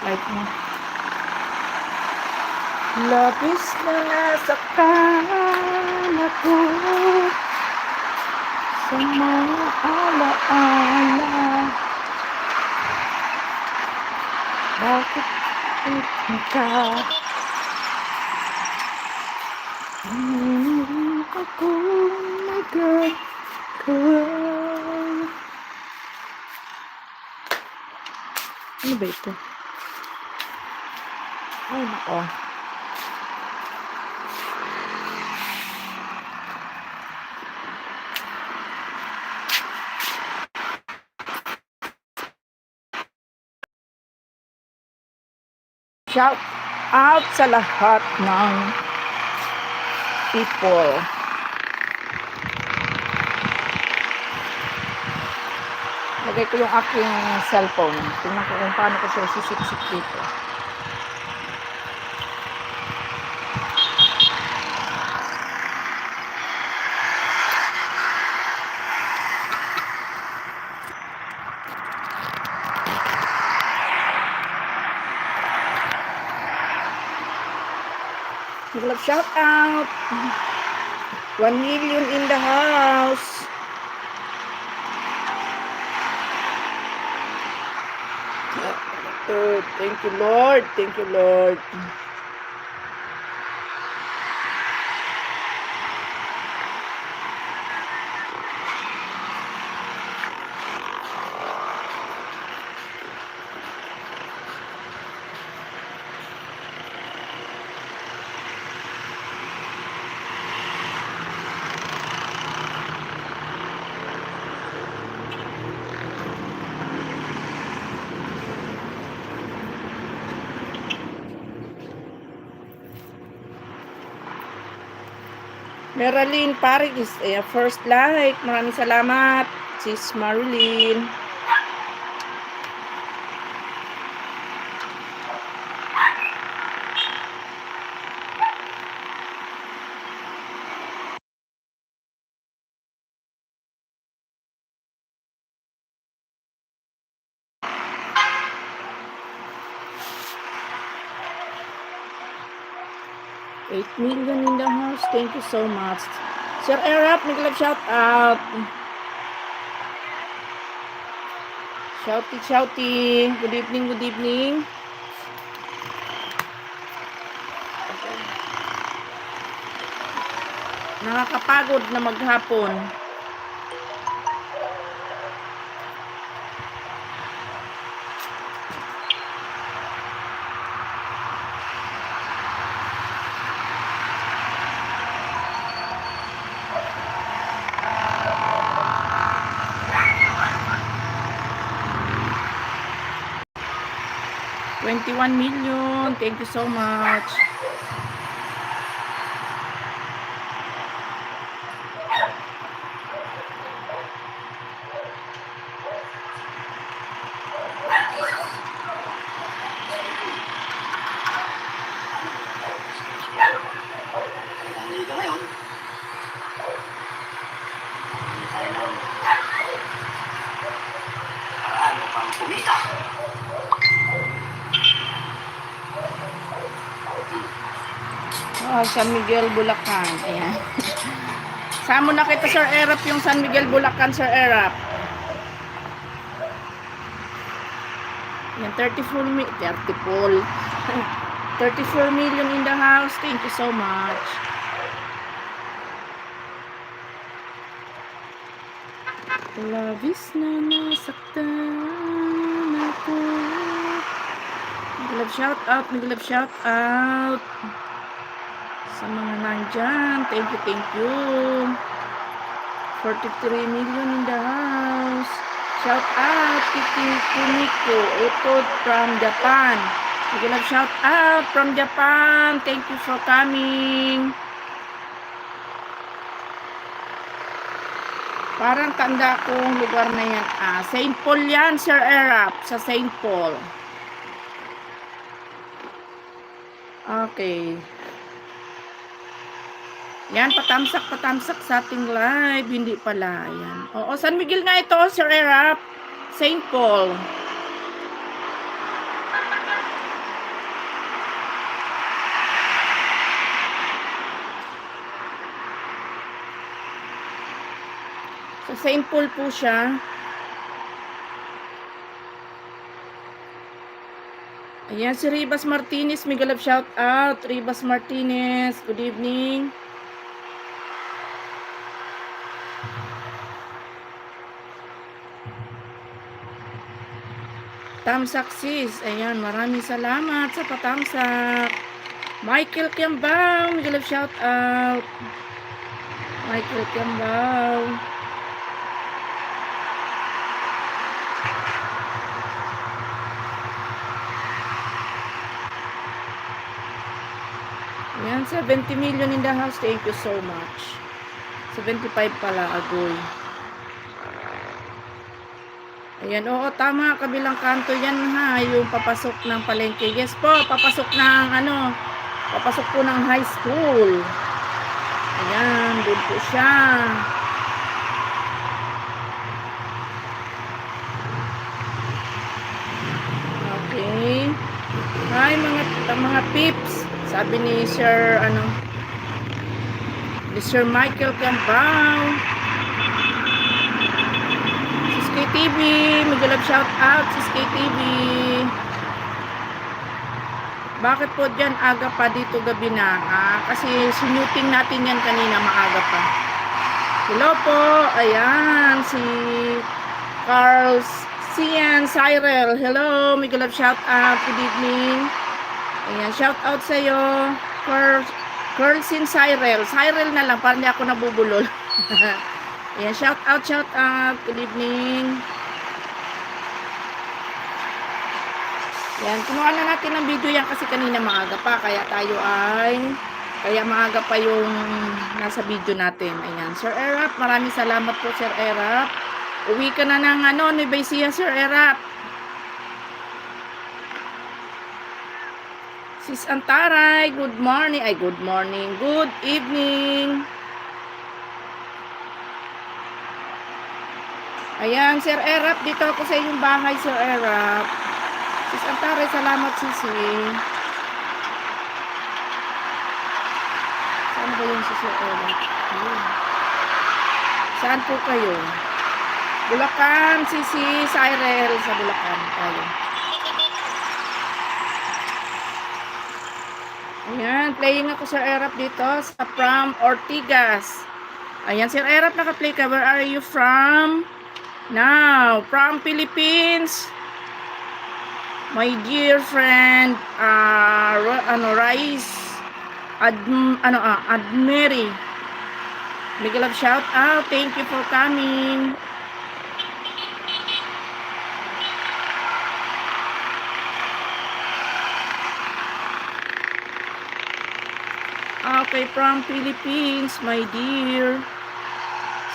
Light mo. Labis na nasaktan ako sa mga alaala. Bakit ka? Ako nagkakaroon. Ano ba ito? Ay, nako. Shout out sa lahat ng people. Lagay ko yung aking cellphone. Tingnan ko kung paano ko siya sisiksik dito. Shout out. 1 million in the house. Thank you, Lord. Thank you, Lord. Marilyn Paris, first like. Maraming salamat, Sis Marilyn. $8 million in the house. Thank you so much. Sir Erap, nag-love shout out. Shouty, shouty. Good evening, good evening. Nakakapagod na maghapon. $21 million. Thank you so much. San Miguel, Bulacan. Ayan. Samo na kita, Sir Erap, yung San Miguel, Bulacan, Sir Erap. Yan, 34 million in the house. Thank you so much. Labis na nasaktan ako. Nag-love shout out, nag-love shout out. Sa mga nandyan, thank you. 43 million in the house. Shout out, Kiki Kumiko, Utod from Japan. Nag-love shout out from Japan. Thank you for coming. Parang tanda kong lugar na yan. St. Paul yan, Sir Erap. Sa St. Paul. Okay. Yan, patamsak sa ating live. Hindi pala. Yan. Oo, San Miguel nga ito, Sir Erap. St. Paul. Simple po siya. Ayan, si Ribas Martinez, mega love shout out. Ribas Martinez, good evening. Tamsak sis, ayan, maraming salamat sa patamsak. Michael Kiambao, mega love shout out. Michael Kiambao. Ayan, 70 million in the house. Thank you so much. 75 pala, agoy. Ayan, oo, tama. Kabilang kanto yan ha. Yung papasok ng palengke. Yes po, papasok ng papasok po ng high school. Ayan, doon po siya. Okay. Hi mga pips. Sabi ni Sir ni Sir Michael Kiambao. Sis KTV, mag-love shout out Sis KTV. Bakit po dyan aga pa dito gabi na? Kasi sinuting natin yan kanina maaga pa. Hello po, ayan si Carl Sian Cyril. Hello, mag-love shout out, good evening. Ayan, shout out sa iyo, Curlsin Cyril. Cyril na lang, para hindi ako nabubulol. Ayan, shout out, good evening. Ayan, kinuha na natin ng video yan kasi kanina maaga pa, kaya maaga pa yung nasa video natin. Ayan, Sir Erap, maraming salamat po Sir Erap. Uwi ka na ng Nueva Ecija, Sir Erap. Sis Antaray, good morning. Ay, good morning. Good evening. Ayan, Sir Erap, dito ako sa inyong bahay, Sir Erap. Sis Antaray, salamat, Sisi. Saan ba yung si Sir Erap? Ayun. Saan po kayo? Bulacan, Sisi, Cyril, sa Bulacan tayo. Ayan, playing ako Sir Erap dito sa from Ortigas. Ayan, Sir Erap, naka-play ka. Where are you from? Now, from Philippines. My dear friend, Rice, Admeri. Big love shout out. Thank you for coming. Okay, from Philippines, my dear.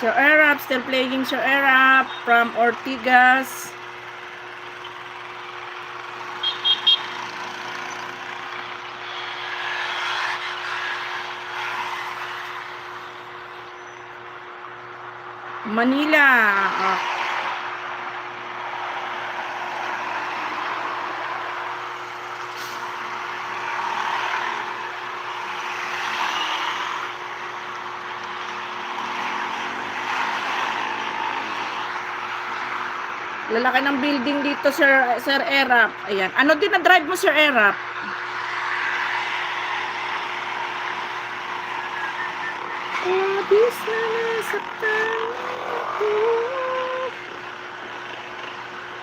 Sir Erap, still playing Sir Erap from Ortigas. Manila. Lalaki ng building dito, Sir Erap. Ayan. Ano din na drive mo, Sir Erap?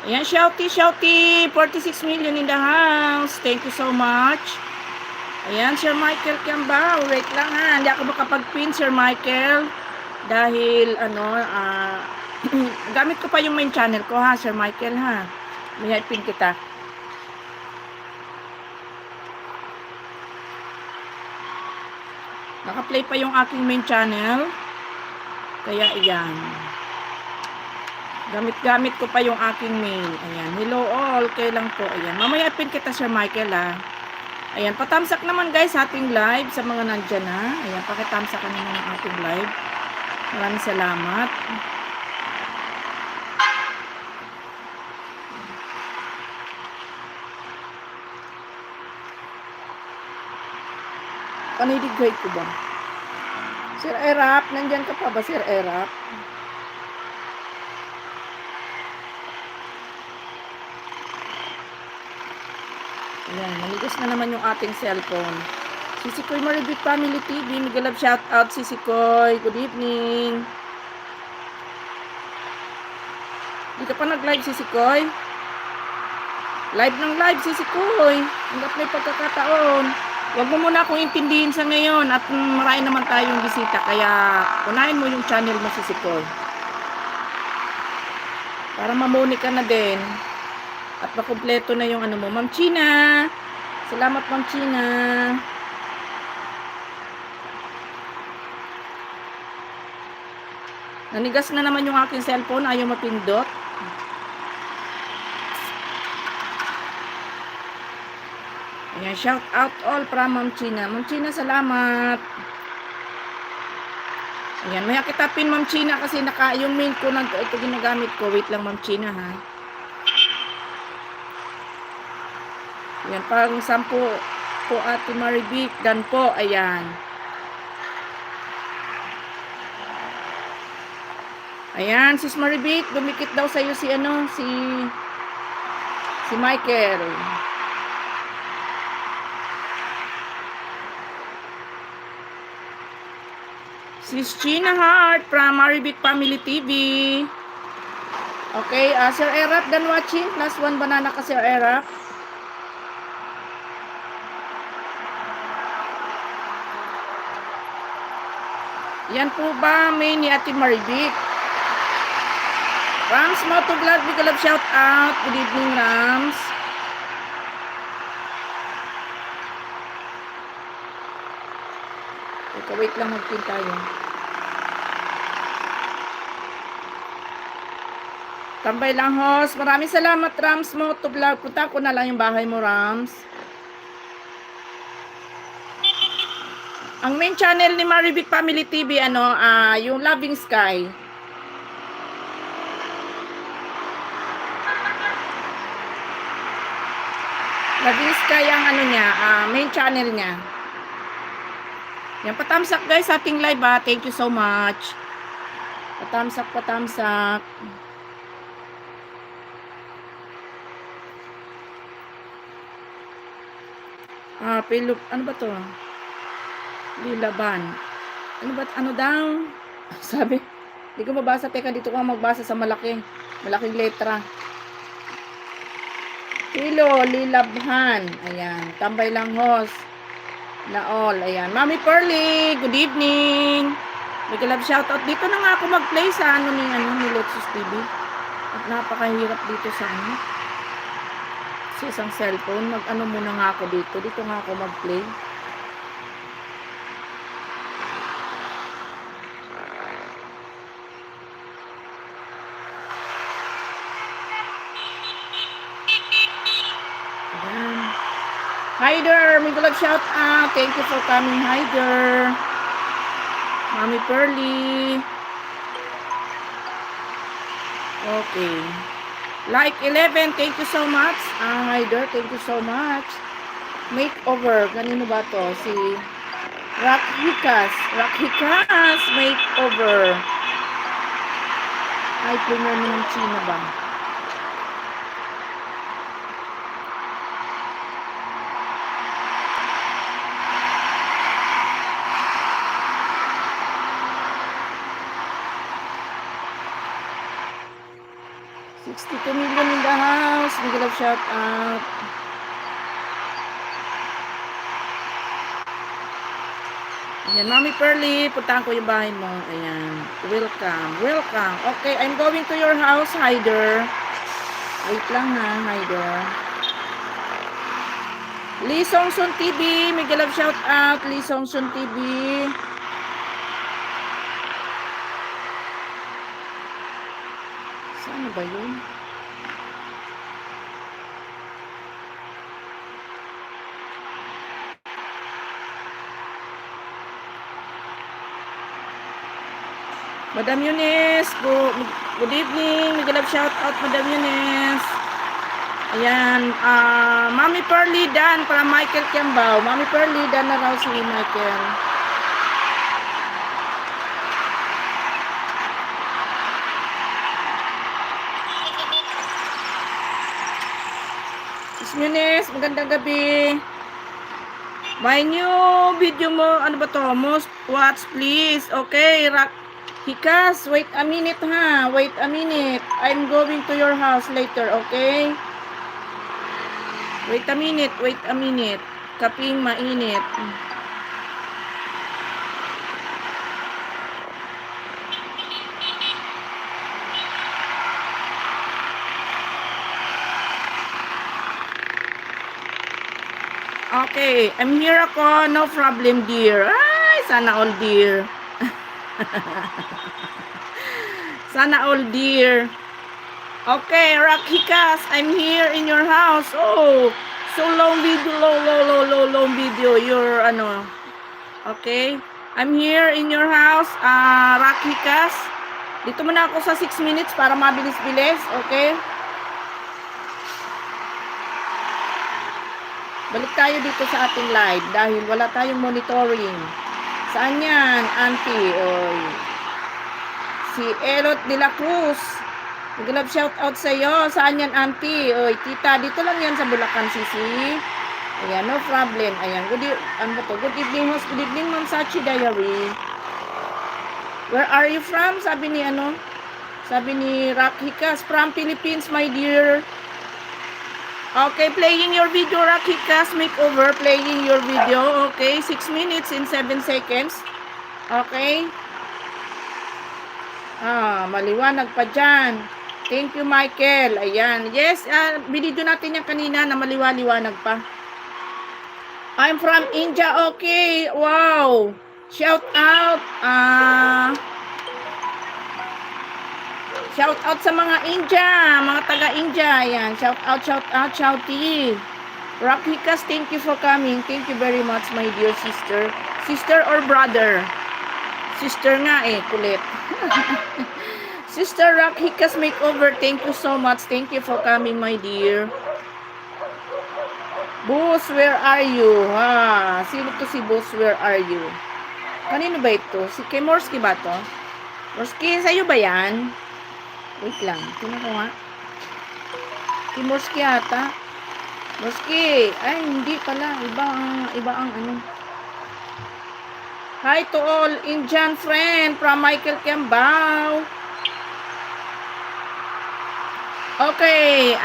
Ayan, shouty, 46 million in the house. Thank you so much. Ayan, Sir Michael Kiambao. Wait lang ha. Hindi ako makapag-pin, Sir Michael. Dahil, gamit ko pa yung main channel ko ha, Sir Michael ha. May pin kita. Naka-play pa yung aking main channel. Kaya iyan. Gamit ko pa yung aking main. Ayan. Hello all. Kailan po. Ayan. Mamaya pin kita Sir Michael ha. Ayan. Patamsak naman guys ating live sa mga nandyan ha. Ayan. Pakitamsak ka naman ang ating live. Maraming salamat. Panidigay ko ba? Sir Erap, nandyan ka pa ba, Sir Erap? Ayan, manigas na naman yung ating cellphone. Sisikoy Maribit Family TV, mega love shout out Sisikoy. Good evening. Di ka pa nag-live Sisikoy? Live ng live Sisikoy. Hanggat may pagkakataon. Huwag mo muna akong intindihin sa ngayon at marami naman tayong bisita. Kaya unahin mo yung channel mo Sisikoy. Para mamuni ka na din. At makumpleto na yung ano mo. Ma'am China. Salamat Ma'am China. Nanigas na naman yung aking cellphone. Ayaw mapindot. Ayan, shout out all from Ma'am China. Ma'am China, salamat. Ayan, may akitapin Ma'am China kasi yung mail ko, ito ginagamit ko. Wait lang Ma'am China ha. Ayan, pang 10 po Ate Maribik. Dan po, ayan. Ayan, sis Maribik, dumikit daw sa'yo si Michael. Sis Gina Hart from Maribik Family TV. Okay, Sir Erap done watching. Plus 1 banana ka Sir Erap. Yan po ba may ni Ate Maribik? Rams Motovlog, big love shout out. Good evening Rams. Ika, wait lang magpin tayo. Tambay lang host. Maraming salamat Rams Motovlog. Punta ko na lang yung bahay mo Rams. Ang main channel ni Maribik Family TV, yung Loving Sky. Loving Sky ang main channel niya. Yan, patamsak guys sa ating live ha. Thank you so much. Patamsak. Ano ba to? Lilaban. Ano daw? Sabi, di ko mabasa. Teka, dito ko magbasa sa malaking letra. Lilabhan. Ayan. Tambay lang host. Na all. Ayan. Mami Pearly, good evening. May love shoutout. Dito na nga ako mag-play sa ni Lexus TV. At napakahirap dito sa sa isang cellphone. Muna nga ako dito. Dito nga ako mag-play. Hider, may gulag shout out. Thank you for coming, Hider. Mami Pearly. Okay. Like 11, thank you so much. Hider, thank you so much. Makeover. Kanino ba to? Si Rakhikas. Makeover. Ay, player mo ng China ba? $62 million in the house. Big love shout out. Ayan, Mami Pearly, puntahan ko yung bahay mo. Ayan, welcome. Okay, I'm going to your house, Hider. Wait lang ha, Hider. Lee Songsun TV, may love shout out. Lee Songsun TV. Saan ba yun? Madam Eunice, good evening. May love shout out, Madam Eunice. Ayan, Mami Pearly Dan para Michael Kiambao. Mami Pearly Dan na raw si Michael. Munes, magandang gabi. My new video mo, ano ba to? Most watch please. Okay, Hikas, wait a minute ha. Wait a minute. I'm going to your house later, okay? Wait a minute, wait a minute. Kaping mainit. Okay, I'm here ako. No problem, dear. Ay, sana all dear. Sana all dear. Okay, Rakhikas, I'm here in your house. Oh, so long video, long video. Your ano. Okay, I'm here in your house, Rakhikas. Dito muna ako sa 6 minutes para mabilis-bilis. Okay. Balik tayo dito sa ating live dahil wala tayong monitoring. Saan yan, auntie? Oy. Si Elot de la Cruz. Mag-love shout out sa iyo. Saan yan, auntie? Oy, tita, dito lang yan sa Bulacan, Sisi. Ayan, no problem. Ayan, good evening, host. Good evening, Ma'am Sachi Diary. Where are you from? Sabi ni Rakhikas, from Philippines, my dear. Okay, playing your video, Rakhikas makeover. Playing your video. Okay, 6 minutes and 7 seconds. Okay. Maliwanag pa dyan. Thank you, Michael. Ayan. Yes, binidyo natin yan kanina na maliwanag pa. I'm from India. Okay. Wow. Shout out. Shout out sa mga India, mga taga-India. Ayan, shout out, shouty. Rakhikas, thank you for coming. Thank you very much, my dear sister. Sister or brother? Sister nga kulit. Sister Rakhikas makeover, thank you so much. Thank you for coming, my dear. Boss, where are you? Sino to si Boss, where are you? Kanino ba ito? Si kay Morsky ba to? Morsky, sa'yo ba yan? Wait lang, tingnan ko nga. Si Morsky ata. Morsky, ay hindi pala. Iba ang ano. Hi to all Indian friend from Michael Kiambao. Okay,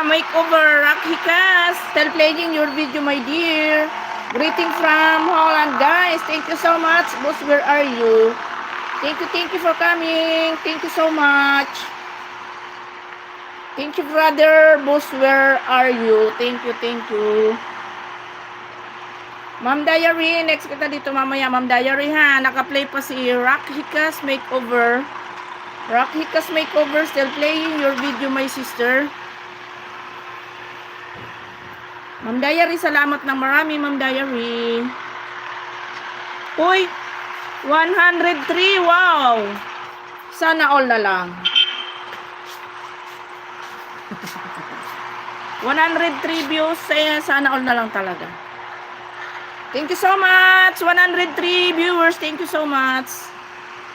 makeover Rakhikas. Still playing your video, my dear. Greeting from Holland, guys. Thank you so much. Boss, where are you? Thank you for coming. Thank you so much. Thank you, brother. Boss, where are you? Thank you. Ma'am Diary, next kita dito mamaya. Ma'am Diary ha, naka-play pa si Rakhikas makeover. Rakhikas makeover, still playing your video, my sister. Ma'am Diary, salamat ng marami, Ma'am Diary. Uy, 103, wow. Sana all na lang. 103 views, sana all na lang talaga. Thank you so much. 103 viewers, thank you so much.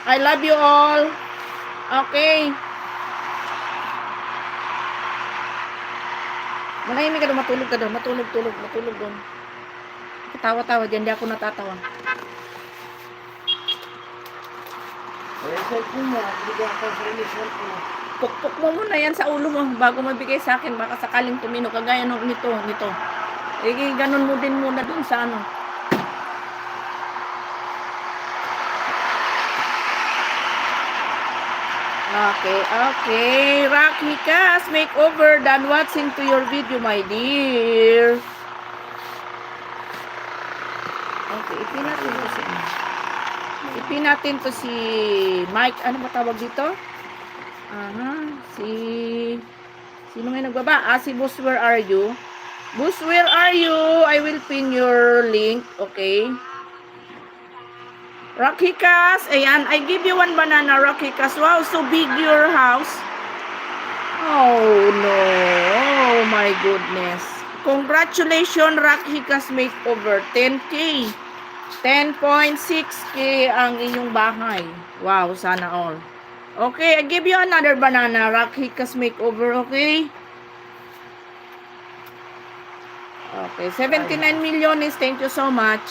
I love you all. Okay. Manahimik ka doon, matulog doon. Tawa-tawa dyan, di ako natatawa. Pukpuk mo muna yan sa ulo mo bago mabigay sa akin, baka sakaling tumino kagaya nito. Ganun mo din muna dun sa ano. Okay. Rakhikas makeover, done watching to your video, my dear. Okay, ipin natin to si Mike, ano ba tawag dito? Sino nga nagbaba? Si Boss, where are you? Boss, where are you? I will pin your link, okay? Rakhikas, ayan, I give you one banana, Rakhikas. Wow, so big your house. Oh no, oh my goodness. Congratulations, Rakhikas makeover, 10K. 10.6K ang inyong bahay. Wow, sana all. Okay, I give you another banana, Rakhikas makeover, okay? Okay, 79 milyones. Thank you so much.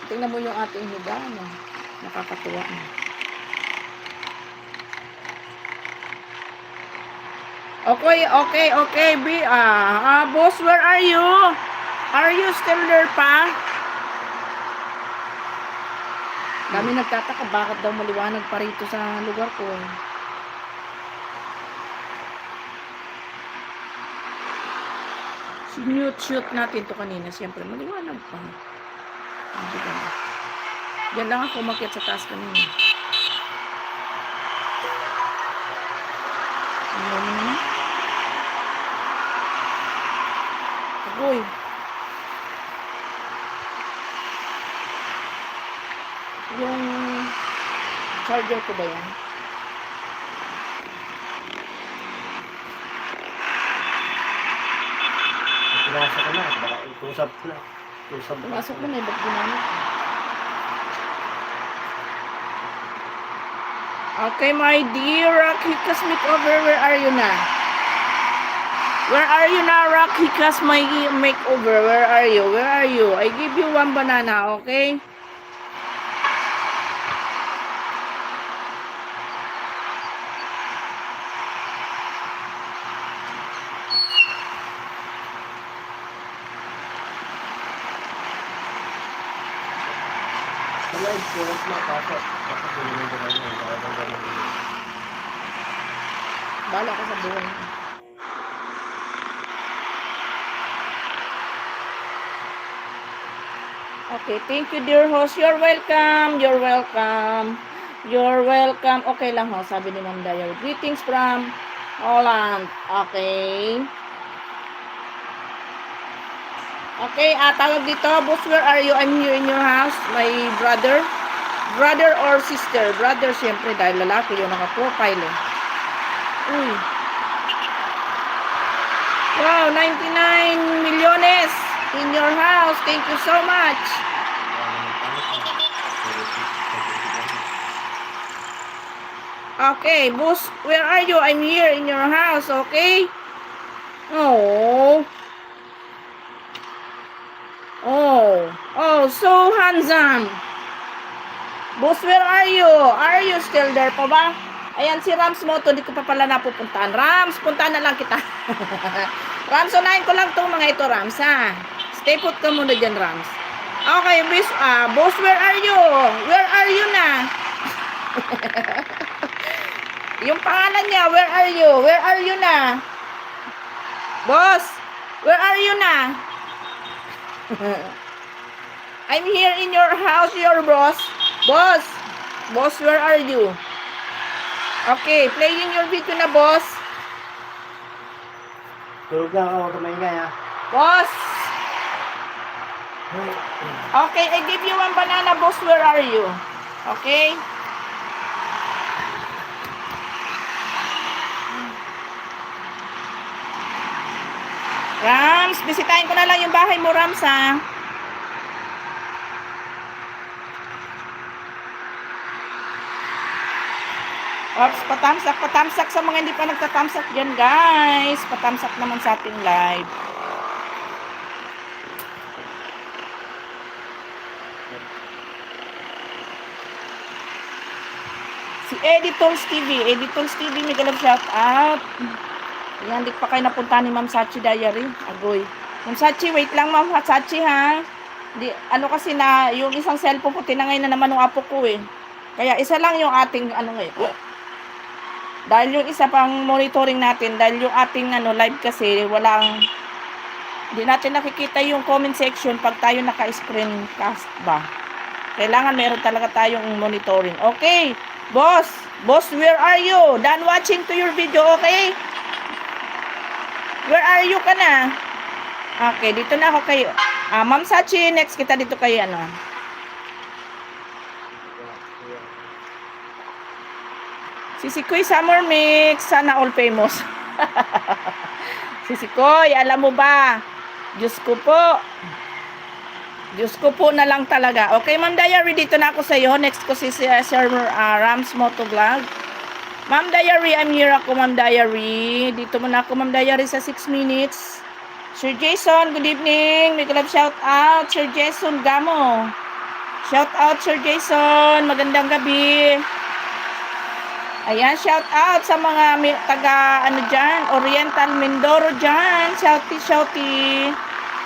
Tingnan mo yung ating higa, no? Nakakatuwa na. Okay. Boss, where are you? Are you still there pa? Dami nagtataka, bakit daw maliwanag pa rito sa lugar ko. Sinute-shoot natin to kanina. Siyempre, maliwanag pa. Diyan lang ako umakyat sa taas kanina. Ano naman? Agoy. Yung charger ko ba yan? Pinasok ko na. Tusap ko na. Pumasok mo na, ba't ginamit ko? Okay, my dear Rakhikas makeover, where are you na? Where are you na, Rakhikas makeover? Where are you? Where are you? I give you one banana, okay? Bala ka sa buhay. Okay, thank you dear host. You're welcome. You're welcome. You're welcome. Okay lang ho, sabi ni Ma'am Daya. Greetings from Holland. Okay. Okay, tawag dito. Boss, where are you? I'm here in your house. My brother. Brother or sister? Brother, siyempre, dahil lalaki yung naka-profile eh. Uy. Wow, 99 milyones in your house. Thank you so much. Okay, boss, where are you? I'm here in your house, okay? Oh. Oh, so handsome. Boss, where are you? Are you still there pa ba? Ayan, si Rams Moto, di ko pa pala napupuntahan. Rams, puntahan na lang kita. Rams, unahin ko lang itong mga ito, Rams, ha? Stay put ka muna dyan, Rams. Okay, boss, where are you? Where are you na? Yung pangalan niya, where are you? Where are you na? Boss, where are you na? I'm here in your house, your boss. Boss, where are you? Okay, playing your video na, boss. Tulog na ako, tumaingay ha. Boss. Okay, I give you one banana, boss. Where are you? Okay. Rams, bisitahin ko na lang yung bahay mo, Rams, ha? Ops, patamsak sa mga hindi pa nagtatamsak dyan, guys. Patamsak naman sa ating live. Si Editors TV. Editors TV, may galap shout out. Yan, di pa kayo napunta ni Ma'am Sachi Diary. Agoy. Ma'am Sachi, wait lang, Ma'am Sachi, ha? Ano kasi na, yung isang cellphone ko, tinangay na naman ng apo ko, eh. Kaya isa lang yung ating, ngayon. Dahil yung isa pang monitoring natin, dahil yung ating live kasi, hindi natin nakikita yung comment section pag tayo naka-screencast ba. Kailangan meron talaga tayong monitoring. Okay, boss, where are you? Done watching to your video, okay? Where are you ka na? Okay, dito na ako kayo. Ma'am Sachi, next kita dito kayo, Sisikoy Summer Mix, sana all famous. Sisikoy, alam mo ba? Diyos ko po na lang talaga. Okay, Ma'am Diary, dito na ako sa iyo. Next ko si Sir Rams Motovlog. Ma'am Diary, I'm here ako, Ma'am Diary. Dito muna ako, Ma'am Diary, sa 6 minutes. Sir Jason, good evening. May love shout out, Sir Jason Gamo. Shout out, Sir Jason. Magandang gabi. Ayan, shout out sa mga taga, dyan, Oriental Mindoro dyan. Shouty, shouty.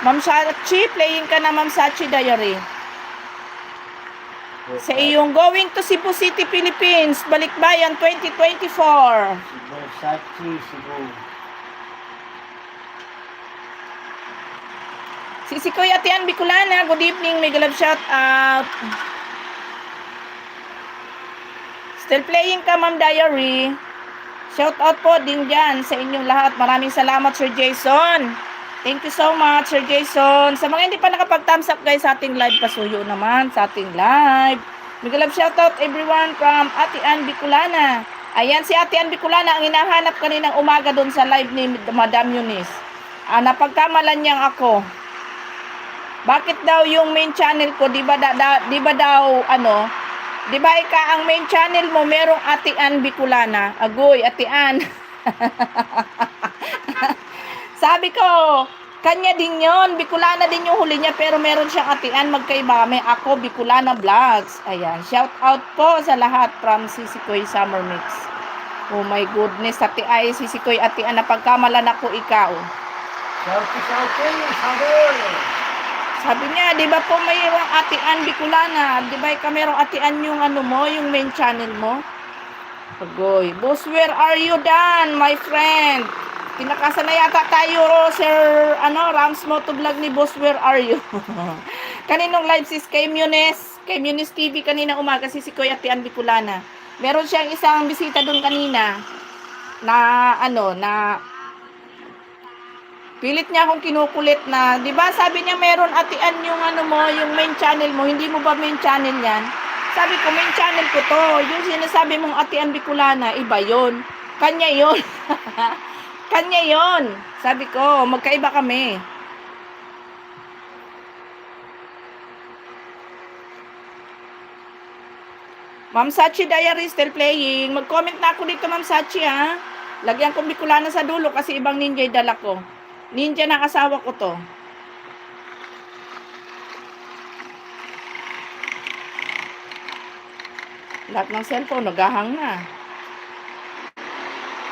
Ma'am Sachi, playing ka na, Ma'am Sachi Diary. Sa iyong going to Cebu City, Philippines, Balikbayan 2024. Versace, Cebu. Si Kuya Atian Bicolana, good evening, may love shout out. Still playing ka, Ma'am Diary. Shout out po din dyan sa inyong lahat. Maraming salamat, Sir Jason. Thank you so much, Sir Jason. Sa mga hindi pa nakapag-thumbs up guys sa ating live, pasuyo naman sa ating live. May love shout out everyone from Ate Ann Bicolana. Ayan si Ate Ann Bicolana ang hinahanap kaninang umaga doon sa live ni Madam Eunice. Napagkamalan niyang ako. Bakit daw yung main channel ko, di ba daw di ba ang main channel mo merong Ate Ann Bicolana? Agoy, Ate Ann. Sabi ko, kanya din yon, Bicolana din yung huli niya, pero meron siyang Ate Ann, magkaiba. May ako, Bicolana Vlogs. Ayan, shout out po sa lahat from Sisikoy Summer Mix. Oh my goodness, Ate Ay, Sisikoy, Ate Ann, napagkamalan ako ikaw. Shouty, sabor. Sabi niya, di ba po mayroong Ate Ann Bicolana? Di ba merong Ate Ann yung yung main channel mo? Agoy, boss, where are you Dan, my friend? Kinakasa na yata tayo, Sir, Rams Motovlog ni Boss, where are you? Kaninong live sis kay Munes TV kanina umaga, si Kuya Ate Ann Bicolana. Meron siyang isang bisita doon kanina na pilit niya akong kinukulit na, di ba sabi niya meron Ate Ann yung yung main channel mo, hindi mo ba main channel yan? Sabi ko, main channel ko to. Yung sinasabi mong Ate Ann Bicolana, iba yon. Kanya yon. Kanya yon. Sabi ko, magkaiba kami. Ma'am Sachi Diary still playing. Mag-comment na ako dito, Ma'am Sachi, ha. Lagyan ko Bicolana sa dulo kasi ibang ninja yung dala ko. Ninja ng asawa ko to. Lahat ng cellphone, naghahang na.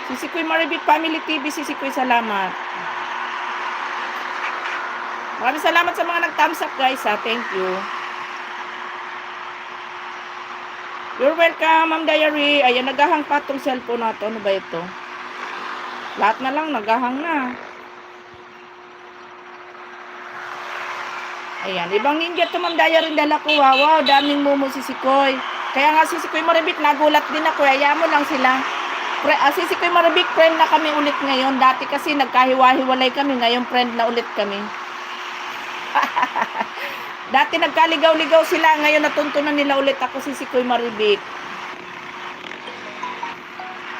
Sisikoy Maribik Family TV, Sisikoy, salamat. Maraming salamat sa mga nag-thumbs up guys, ha. Thank you. You're welcome, Ma'am Diary. Ayan, naghahang pa itong cellphone na to. Ano ba ito? Lahat na lang, naghahang na. Ayan, ibang ninja to, Ma'am Diary, dala ko. Wow, daming mumo, Sisikoy. Kaya nga, Sisikoy Maribik, nagulat din ako. Hayaan mo lang sila. Sisikoy Maribik, friend na kami ulit ngayon. Dati kasi nagkahiwa-hiwalay kami. Ngayon, friend na ulit kami. Dati nagkaligaw-ligaw sila. Ngayon, natuntunan nila ulit ako, Sisikoy Maribik.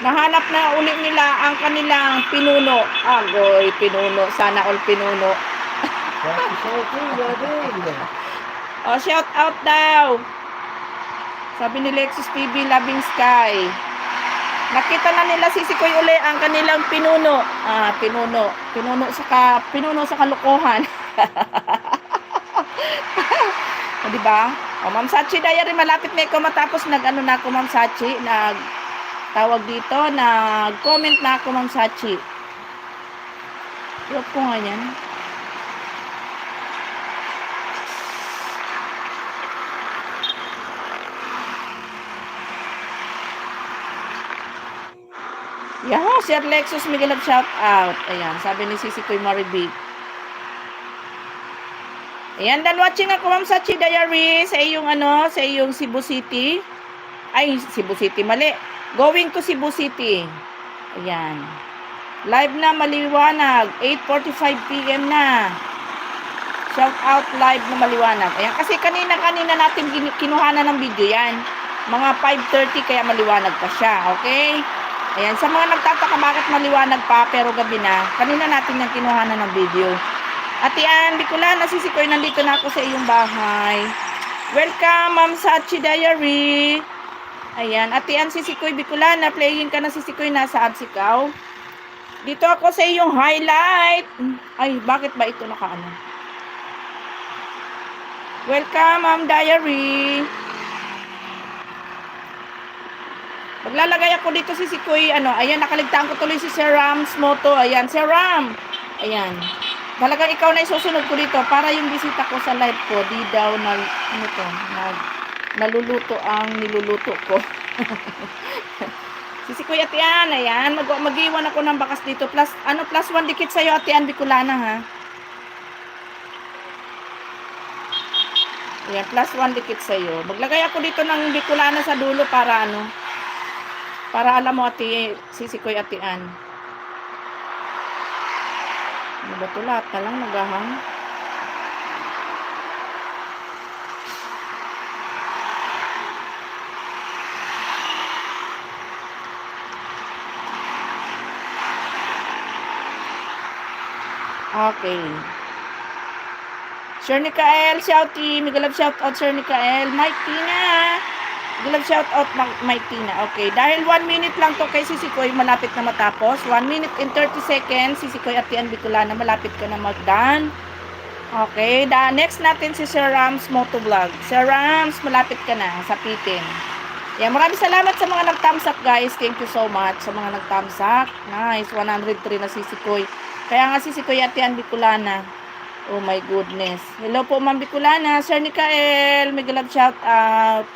Nahanap na ulit nila ang kanilang pinuno. Agoy, pinuno. Sana all pinuno. Oh, shout out daw. Sabi ni Lexus TV, Loving Sky. Nakita na nila Sisikoy uli ang kanilang pinuno. Pinuno. Pinuno sa kalokohan. O, diba? O, Ma'am Sachi Diary, malapit na ako matapos na ako, Ma'am Sachi. Tawag dito, nag-comment na ako, Ma'am Sachi. Drop ko nga yan. Yeah, Sir Lexus, Miguel of shout out. Ayan, sabi ni Sisikoy Maribik. Ayan, dan watching ako, Ma'am Sachi Diary, sa iyong Cebu City. Ay, Cebu City, mali. Going to Cebu City. Ayan. Live na maliwanag, 8:45 PM na. Shout out live na maliwanag. Ayan, kasi kanina natin kinuhanan ng video yan. Mga 5:30 kaya maliwanag pa siya, okay? Ayan, sa mga nagtataka bakit maliwanag pa pero gabi na, kanina natin yung kinuhanan ng video. Ate Ann Bicolana, Sisikoy, nandito na ako sa iyong bahay. Welcome, Ma'am Sachi Diary. Ayan. Atian si Sikoy Bicolana. Playing ka na si Sikoy. Nasaan sikaw? Dito ako sa iyong highlight. Ay, bakit ba ito nakaano? Welcome, Ma'am Diary. Maglalagay ako dito si Sikoy. Ayan, nakaligtaan ko tuloy si Sir Ram's moto. Ayan, Sir Ram. Ayan. Talagang ikaw na isusunod ko dito para yung bisita ko sa live ko, di daw naluluto ang niluluto ko. Si Sikoy Atian, ayan, mag-iwan ako ng bakas dito. Plus 1 dikit sa'yo, Atian Bicolana, ha? Ayan, plus 1 dikit sa'yo. Maglagay ako dito ng Bicolana sa dulo para para alam mo, si Sikoy Atian. Ano ba ito? Lahat na lang naghahang. Okay. Sir Nikael, shouty. Migalab shoutout, Sir Nikael. Mike Tina. Migalab shoutout, Mike Tina. Okay. Dahil 1 minute lang to kay Sisikoy, malapit na matapos. 1 minute and 30 seconds. Sisikoy Atian Bicolana, malapit ka na magdan. Okay. Next natin si Sir Rams Motovlog. Sir Rams, malapit ka na sa pitin. Yeah, maraming salamat sa mga nag-thumbs up, guys. Thank you so much sa mga nag-thumbs up. Nice. 103 na Sisikoy. Kaya nga Sisikoy Atian Bicolana. Oh my goodness. Hello po, Ma'am Bicolana. Sir Nikael, may galab shout out.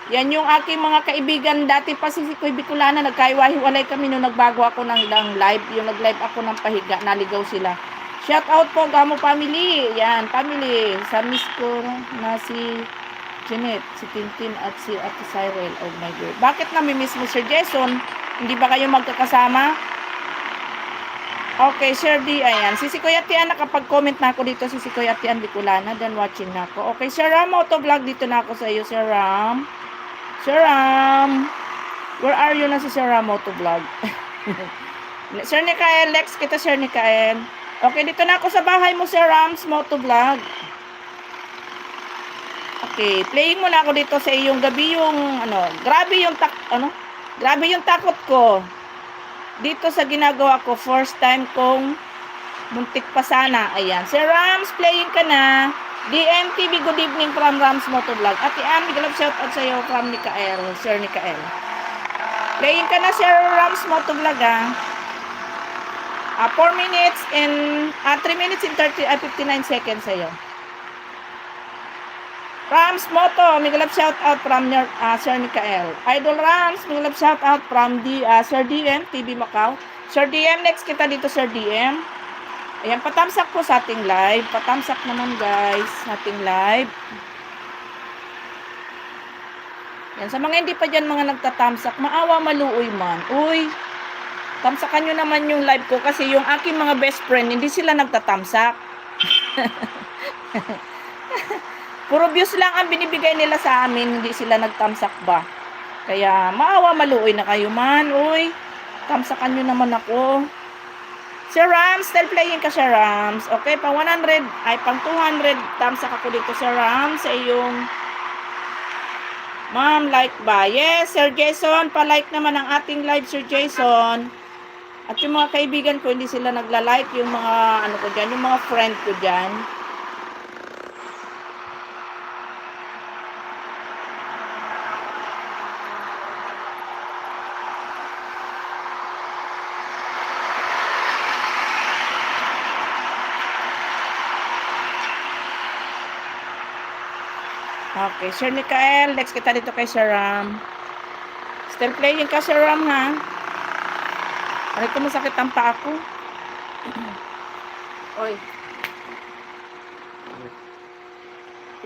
Yan yung aking mga kaibigan. Dati pa si Sikoy Bicolana, nagkaiwa-hiwalay kami nung nagbago ako ng live. Yung nag-live ako ng pahiga, naligaw sila. Shout out po, Gamo family. Yan, family. Sa miss ko na si Jeanette, si Tintin at si Ate Cyril. Oh my God. Bakit nami-miss mo, Sir Jason? Hindi ba kayo magkakasama? Okay, Sir D, ayan. Si Sikoy Atian, nakapag-comment na ako dito. Si Sikoy Atian Bicolana, then watching na ako. Okay, Sir Ram, motovlog dito na ako sa iyo, Sir Ram. Sir Ram, where are you na si Sir Ram motovlog? Sir Nikael, Lex kita, Sir Nikael. Okay, dito na ako sa bahay mo, Sir Rams motovlog. Okay, playing muna ako dito sa iyong gabi yung, grabe yung takot ko. Dito sa ginagawa ko, first time kong muntik pa sana. Ayan. Sir Rams, playing ka na. DMTV, good evening from Rams Motovlog. Ate Ami, galap shout out sa iyo from Nikael, Sir Nikael. Playing ka na, Sir Rams Motovlog, ha. 4 minutes and 3 minutes and 59 seconds sa iyo. Rams Moto, may galap shout out from Sir Nikael. Idol Rams, may galap shout out from Sir DM, TV Macau. Sir DM, next kita dito, Sir DM. Ayan, patamsak po sa ating live. Patamsak naman, guys, sa ating live. Yan, sa mga hindi pa dyan mga nagtatamsak, maawa maluoy man. Uy, tamsakan nyo naman yung live ko kasi yung aking mga best friend, hindi sila nagtatamsak. Puro views lang ang binibigay nila sa amin, hindi sila nagtamsak ba. Kaya maawa maluoy na kayo man. Uy, tamsakan nyo naman ako. Sir Rams, still playing ka, Sir Rams. Okay, pang 100, pang 200 tamsak ako dito, Sir Rams, sa iyong ma'am, like ba? Yes, Sir Jason, pa-like naman ang ating live, Sir Jason. At yung mga kaibigan ko, hindi sila nagla-like, yung mga, ko dyan, yung mga friend ko dyan. Okay, Sir Nikael, next kita dito kay Sir Ram. Still playing ka, Sir Ram, ha? Aray ko, masakit ang paa ko. Oy.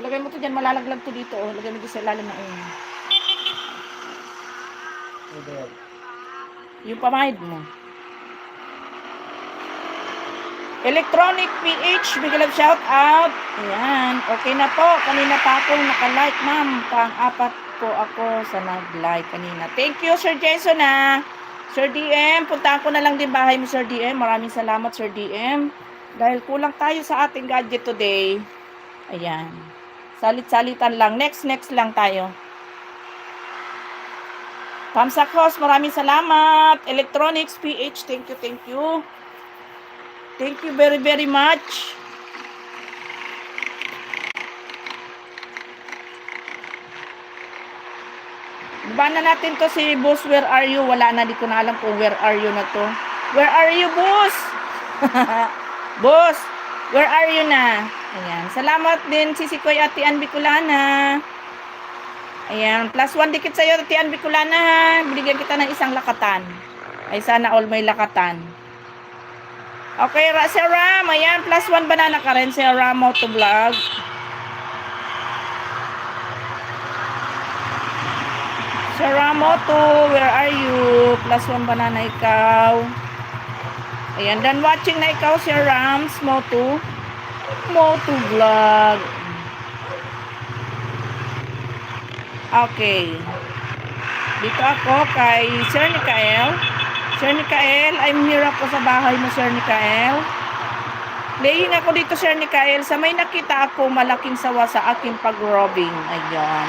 Ilagay mo to dyan, malalaglag to dito, oh. Ilagay mo dito sa ilalim ng ulo. Yung pamahid mo. Electronic PH, big love shout out. Ayan, okay na po. Kanina pa akong naka-like, ma'am. Pang-apat po ako sa nag-like kanina. Thank you, Sir Jason, ha. Sir DM, puntaan ko na lang din bahay mo, Sir DM. Maraming salamat, Sir DM. Dahil kulang tayo sa ating gadget today. Ayan. Salit-salitan lang. Next lang tayo. Pamsakos, maraming salamat. Electronics PH, thank you, thank you. Thank you very, very much. Baba na natin to si Boss, where are you? Wala na, di ko na alam kung where are you na to. Where are you, Boss? Boss, where are you na? Ayan, salamat din Sisikoy Ate Ann Bicolana. Ayan, +1 dikit sa'yo Ate Ann Bicolana ha. Binigyan kita ng isang lakatan. Ay sana all may lakatan. Okay, Sir Ram, ayan, +1 banana ka rin, Sir Ram Motovlog. Sir Ramoto, where are you? +1 banana ikaw. Ayan, done watching na ikaw, Sir Rams Motovlog. Okay. Dito ako kay Sir Nikael. Sir Nikael, I'm here ako sa bahay mo, Sir Nikael. Playing ako dito, Sir Nikael. Sa may nakita ako malaking sawa sa aking pag-robbing. Ayan.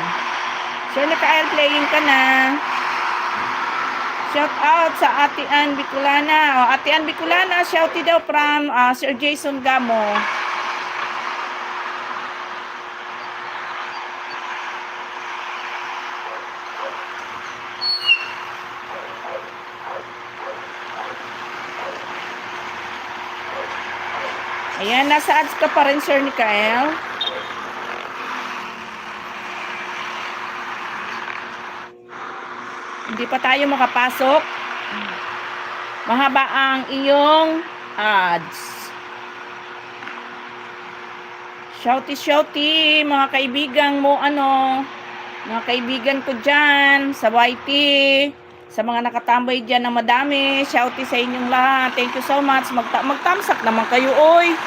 Sir Nikael, playing ka na. Shout out sa Ate Ann Bicolana. O, Ate Ann Bicolana, shouty daw from Sir Jason Gamo. Ayan, nasa ads ka pa rin, Sir Nikael. Hindi pa tayo makapasok. Mahaba ang iyong ads. Shouty, mga kaibigan mo, mga kaibigan ko dyan, sa YT, sa mga nakatambay dyan na madami, shouty sa inyong lahat. Thank you so much. Magtamsak naman kayo, oy.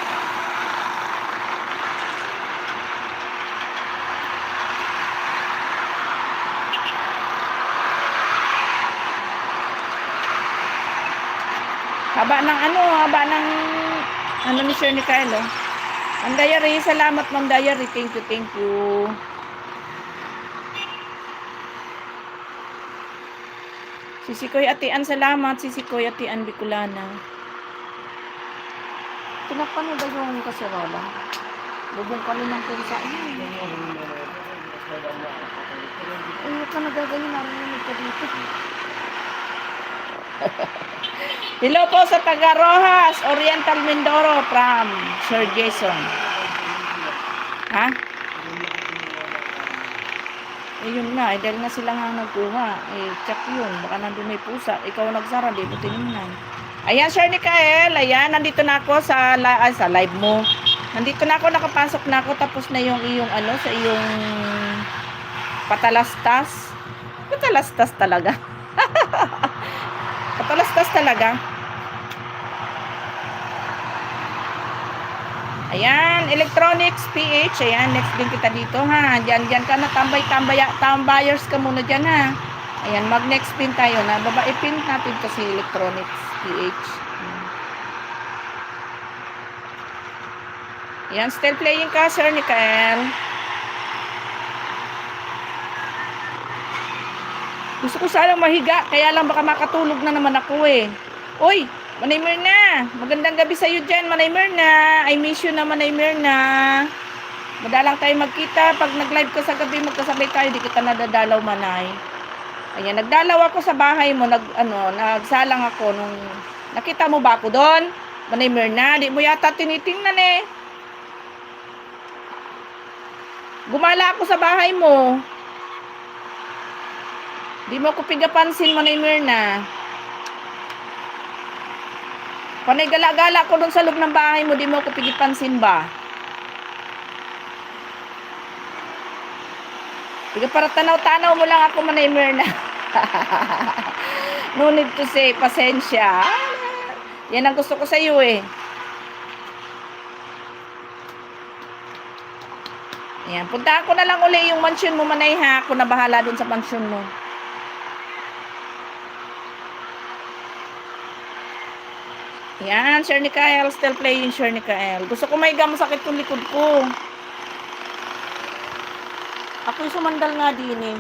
Haba ng ni Sir Nikael, oh. Ang diary, salamat Ma'am Diary. Thank you. Sisikoy Ate Ann, salamat. Sisikoy Ate Ann Bicolana. Tinakpan mo ba yung kaserola? Bubong ka lang ng pinsa. Ay, huwag ka nagagaling. Narinig ka dito. Hello po sa taga Rojas, Oriental Mindoro from Sir Jason. Ha? Yun nga, dahil nga sila nga nagkuha. Check yun. Baka nandun may pusa. Ikaw nagsara, di mo tinignan. Ayan, Sir Nikael. Ayan, nandito na ako sa live mo. Nandito na ako, nakapasok na ako. Tapos na yung iyong sa iyong patalastas. Patalastas talaga. Patalastas talaga. Ayan, Electronics PH. Ayan, next din kita dito ha. Diyan ka na, tambayers ka muna dyan ha. Ayan, mag-next pin tayo na. Ipin natin to si Electronics PH. Ayan, still playing ka, Sir Nikael. Gusto ko sana mahiga, kaya lang baka makatulog na naman ako eh. Uy, Manay Myrna, magandang gabi sa'yo dyan, Manay Myrna. I miss you na, Manay Myrna. Madalang tayo magkita. Pag nag-live ko sa gabi, magkasabay tayo, di kita nadadalaw, Manay. Ayan, nagdalaw ako sa bahay mo, nagsalang ako nung, nakita mo ba ako doon? Manay Myrna, di mo yata tinitingnan eh. Gumala ako sa bahay mo. Di mo ko pigapansin, Manay Myrna. Panay gala-gala ko dun sa loob ng bahay mo, di mo ko pigipansin ba? Piga para tanaw-tanaw mo lang ako, Manay Myrna. No need to say, pasensya. Yan ang gusto ko sa iyo eh. Ayan, puntahan ko na lang uli yung mansion mo, Manay ha. Ako na bahala dun sa mansion mo. Yan, Sir Nikael, still playing Sir Nikael. Gusto ko may masakit yung likod ko. Ako yung sumandal nga din eh.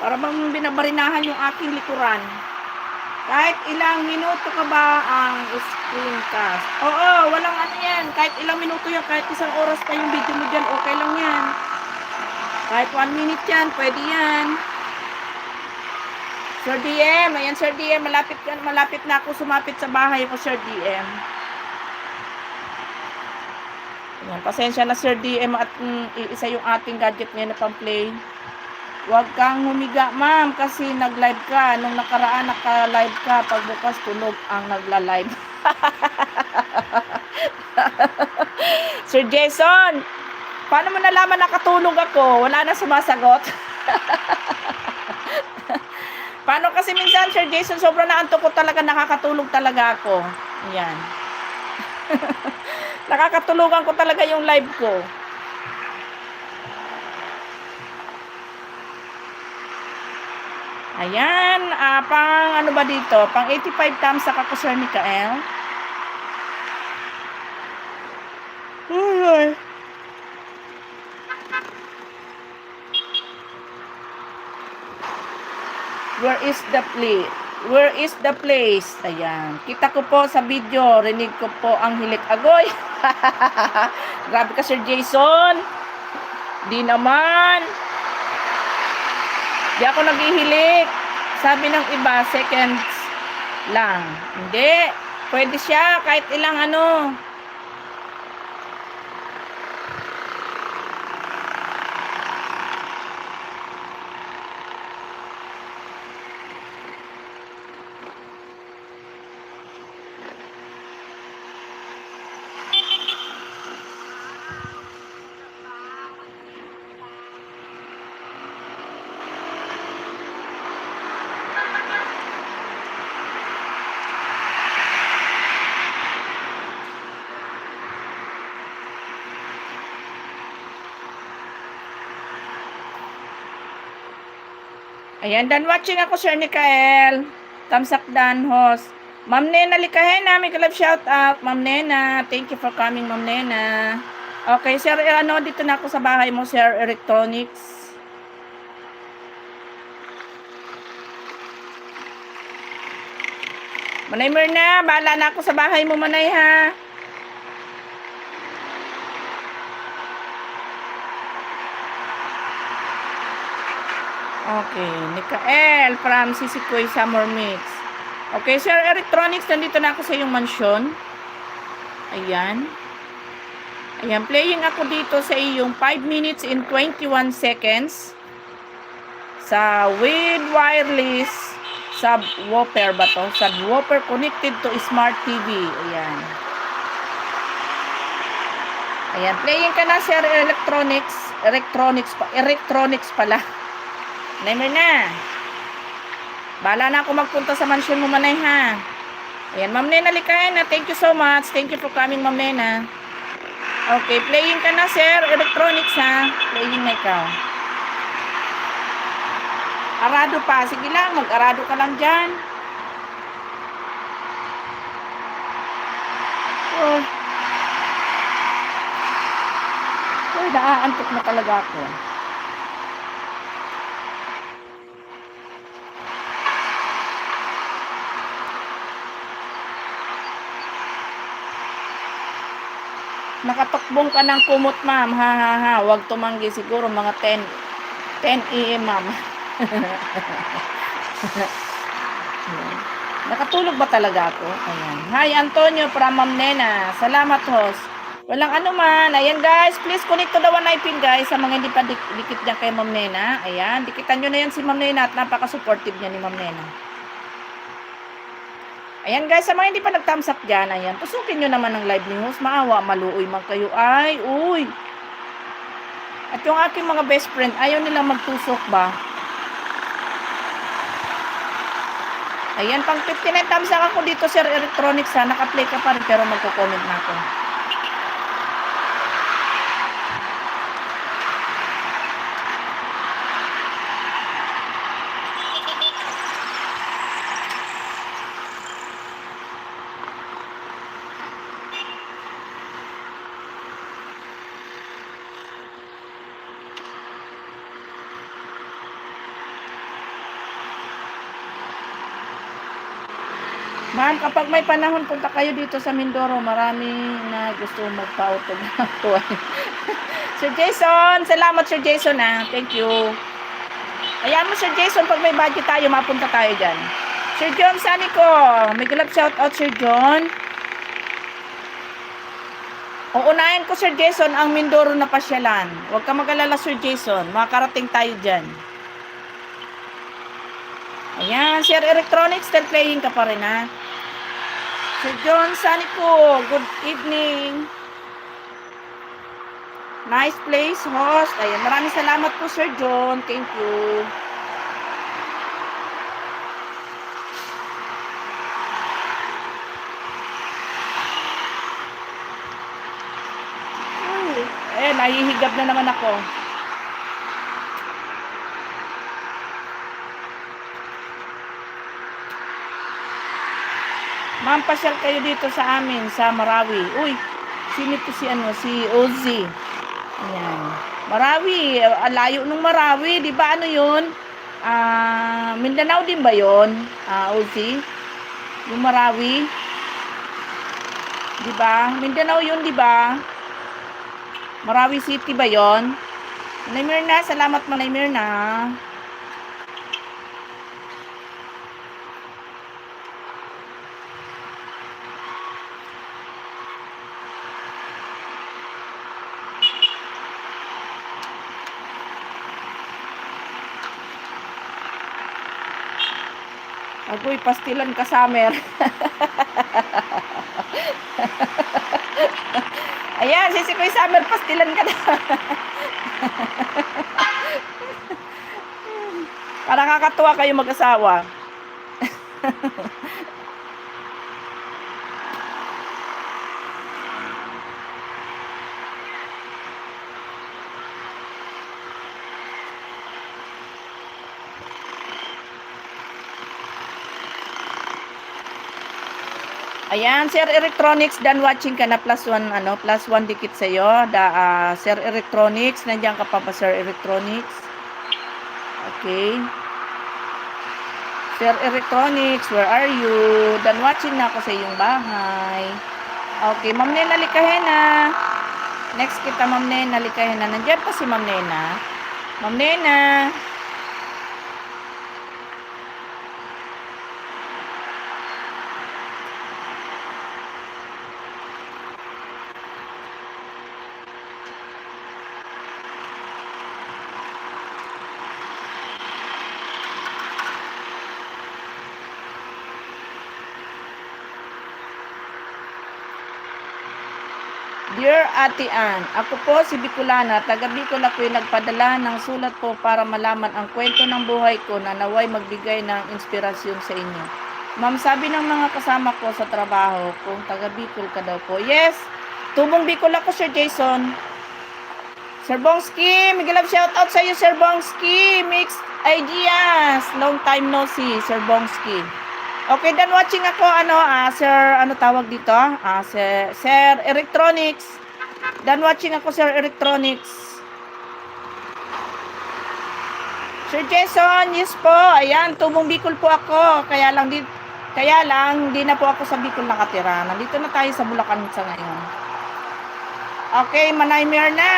Para bang binabarinahan yung aking likuran. Kahit ilang minuto ka ba ang screencast? Oo, walang ano yan. Kahit ilang minuto yan, kahit isang oras pa yung video mo dyan, okay lang yan. Kahit 1 minute yan, pwede yan. Sir DM, ayan Sir DM, malapit na ako sumapit sa bahay ko, Sir DM. Ayan, pasensya na Sir DM at isa yung ating gadget ngayon na pang-play. Huwag kang humiga, ma'am, kasi nag-live ka. Nung nakaraan, naka-live ka. Pagbukas, tulog ang nagla-live. Sir Jason, paano mo nalaman nakatulog ako? Wala na sumasagot. Paano kasi minsan, Sir Jason, sobrang naantok ko talaga, nakakatulog talaga ako. Ayan. Nakakatulugan ko talaga yung live ko. Ayan, pang ano ba dito? Pang 85 tamsak ako, Sir Mikael. Ay. Where is the place? Where is the place? Ayan. Kita ko po sa video, rinig ko po ang hilik agoy. Grabe ka, Sir Jason. Di naman. Di ako naghihilik. Sabi ng iba, seconds lang. Hindi. Pwede siya kahit ilang ano. Ayan, done watching ako, Sir Mikael. Thumbs up dan, host. Ma'am Nena Likahena, may love shout out. Ma'am Nena, thank you for coming, Ma'am Nena. Okay, Sir, ano, dito na ako sa bahay mo, Sir Electronics. Manay Myrna, bahala na ako sa bahay mo, Manay, ha? Okay, Mikael from Sisikoy Summer Mix. Okay, Sir Electronics, nandito na ako sa iyong mansyon. Ayan. Ayan, playing ako dito sa iyong 5 minutes and 21 seconds sa with wireless subwoofer ba to? Subwoofer connected to smart TV. Ayan. Ayan, playing ka na, Sir Electronics. Electronics pala. Never na. Bahala na ako magpunta sa mansyon mo, Manay, ha. Ayan, Ma'am Nena Likahena, thank you so much. Thank you for coming, Ma'am Nena. Okay, playing ka na, Sir Electronics, ha. Playing na ikaw. Arado pa. Sige lang, mag-arado ka lang dyan. Oh. Oh, naaantok na talaga ako. Nakatukbong ka ng kumot, ma'am. Ha, ha, ha. Huwag tumanggi. Siguro mga 10 a.m., ma'am. Nakatulog ba talaga ako? Ayan. Hi, Antonio from Ma'am Nena. Salamat, host. Walang ano man. Ayan, guys. Please connect to the one pin, guys. Sa mga hindi pa dikit dyan kay Ma'am Nena. Ayan. Dikitan nyo na yan si Ma'am Nena at napaka-supportive niya ni Ma'am Nena. Ayan, guys. Sa mga hindi pa nag-thumbs up dyan, ayan. Pusukin nyo naman ang live ni host. Maawa, maluoy man kayo. Ay, uy. At yung aking mga best friend, ayaw nilang magtusok ba? Ayan, pang 59 thumbs up ako dito, Sir Electronics, ha. Naka-play ka pa rin, pero magko-comment na ako. Ma'am, kapag may panahon, punta kayo dito sa Mindoro. Maraming na gusto magpa-autograph. Sir Jason, salamat Sir Jason Thank you. Ayan mo Sir Jason, pag may budget tayo, mapunta tayo dyan. Sir John Sanico, may galap shout out Sir John. Uunahin ko Sir Jason ang Mindoro na pasyalan. Huwag ka mag-alala Sir Jason, makakarating tayo dyan. Ayan, Sir Electronics, still playing ka pa rin Sir John Sanico, good evening. Nice place, host. Ayan, maraming salamat po Sir John. Thank you. Ayan, nahihigab na naman ako. Ma'am, pasyal kayo dito sa amin, sa Marawi. Uy, sino to si Ozzy. Ayan. Marawi, layo nung Marawi, di ba ano yun? Mindanao din ba yun? Ozzy? Yung Marawi? Di ba? Mindanao yun, di ba? Marawi City ba yun? Manay Mirna, salamat Manay Mirna. Agoy, pastilan ka summer. Ayan, sisikoy summer, pastilan ka na. Para kakatuwa kayo mag-asawa. Ayan, Sir Electronics, done watching ka na +1 +1 dikit sa iyo. Sir Electronics, nandiyan ka pa ba Sir Electronics? Okay. Sir Electronics, where are you? Done watching na ako sa iyong bahay. Okay, Ma'am Nena Likahena. Next kita Ma'am Nena Likahena. Nandiyan pa si Ma'am Nena. Ma'am Nena. Dear Ate Ann, ako po si Bicolana, taga Bicol ako'y nagpadala ng sulat po para malaman ang kwento ng buhay ko na naway magbigay ng inspirasyon sa inyo. Ma'am, sabi ng mga kasama ko sa trabaho, kung taga Bicol ka daw po. Yes, tubong Bicol ako Sir Jason. Sir Bongski, may love shout out sa iyo Sir Bongski. Mixed ideas. Long time no see, Sir Bongski. Okay, done watching ako, Sir, tawag dito? Sir Electronics. Done watching ako, Sir Electronics. Sir Jason, yes po. Ayan, tubong Bicol po ako. Kaya lang, di na po ako sa Bicol nakatira. Nandito na tayo sa Bulacan sa ngayon. Okay, Manaymer na.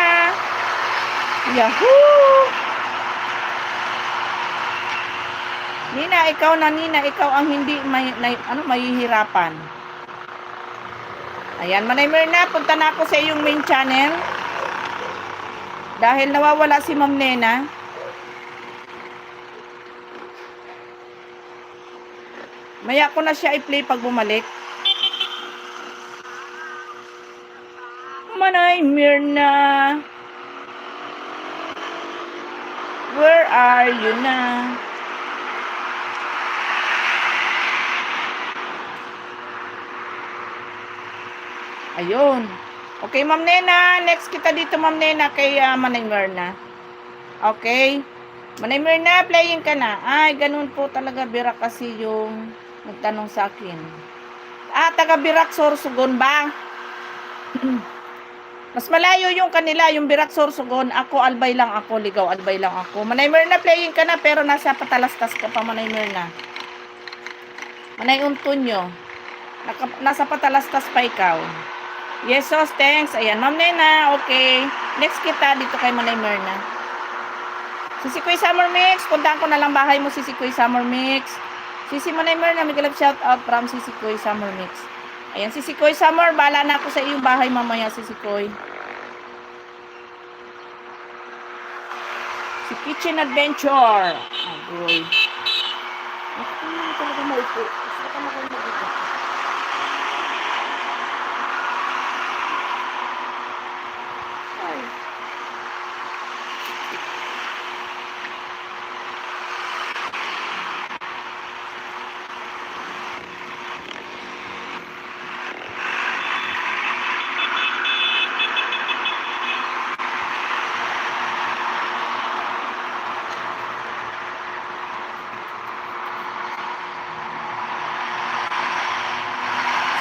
Yahoo! Nina, ikaw ang hindi mahihirapan. Ayan, Manaymer na, punta na ako sa iyong main channel. Dahil nawawala si Ma'am Nena. Maya ko na siya i-play pag bumalik. Manaymer na. Where are you na? Ayun. Okay, Ma'am Nena. Next kita dito, Ma'am Nena, kay Manaymer na. Okay. Manaymer na, playing ka na. Ay, ganun po talaga. Birak kasi yung nagtanong sa akin. Taga Birak, Sorsogon ba? Mas malayo yung kanila, yung Birak, Sorsogon. Ako, Albay lang ako. Ligaw, Albay lang ako. Manaymer na, playing ka na, pero nasa Patalastas ka pa, Manaymer na. Manay Untunyo. Nasa patalastas pa ikaw. Yes, sos, thanks. Ayan, Ma'am Nena, okay. Next kita dito kay Manay Merna. Sisi Kuy Summer Mix, puntahan ko na lang bahay mo, Sisi Kuy Summer Mix. Sisi Manay Merna, may galap shout out from Sisi Kuy Summer Mix. Ayan, Sisi Kuy Summer, bahala na ako sa iyong bahay mamaya, Sisi Kuy. Si Kitchen Adventure. Agoy. Ako na talaga maupo. Gusto ka na kayo mag-ito. Ay.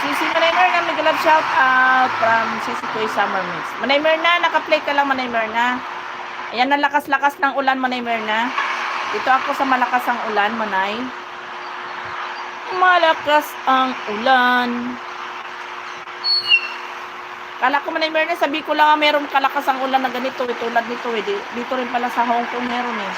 Sisi Manay Merna, may galap shout out from Sisi Kuy Summer Mix. Manay Merna, naka-play ka lang Manay Merna. Ayan, ang lakas-lakas ng ulan Manay Merna. Dito ako sa malakas ang ulan, Manay. Malakas ang ulan. Kala ko Manay Merna, sabi ko lang meron kalakas ang ulan na ganito, tulad nito eh. Dito rin pala sa Hong Kong meron eh.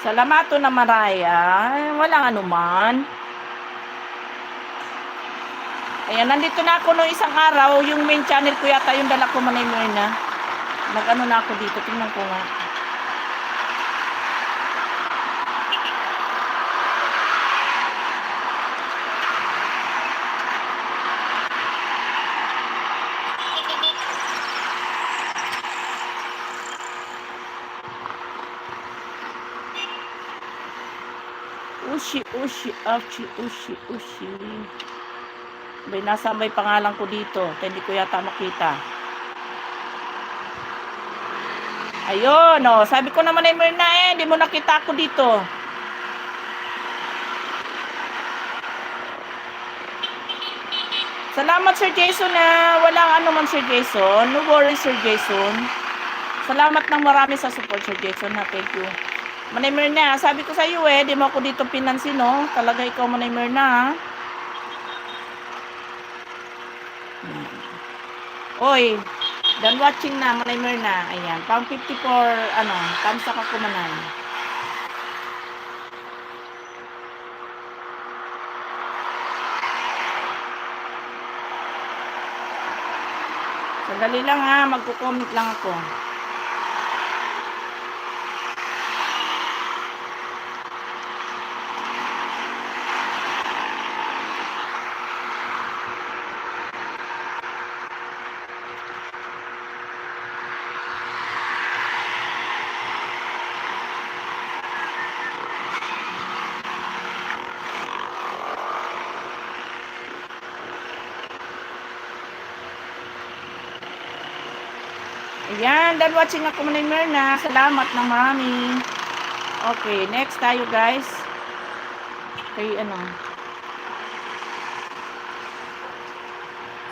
Salamato na Maraya. Walang anuman. Ayan, nandito na ako noong isang araw. Yung main channel ko yata yung dala ko Manay Merna. Nag-ano na ako dito. Tingnan ko nga. Ushi. May nasa may pangalan ko dito. Kaya hindi ko yata makita. Ayun, oh. Sabi ko naman ay Merna eh. Hindi mo nakita ako dito. Salamat Sir Jason na walang ano man Sir Jason. No worries Sir Jason. Salamat ng marami sa support Sir Jason na. Thank you. Manay Merna, sabi ko sa iyo eh, di mo ako dito pinansin, no? Talaga ikaw, Manay Merna, ha? Oy, done watching na, Manay Merna. Ayan, pang 54, tamsak ako Manay. Sandali lang ha, magko-comment lang ako. Ayan, done watching ako Manay Merna. Salamat ng marami. Okay, next tayo guys. Kay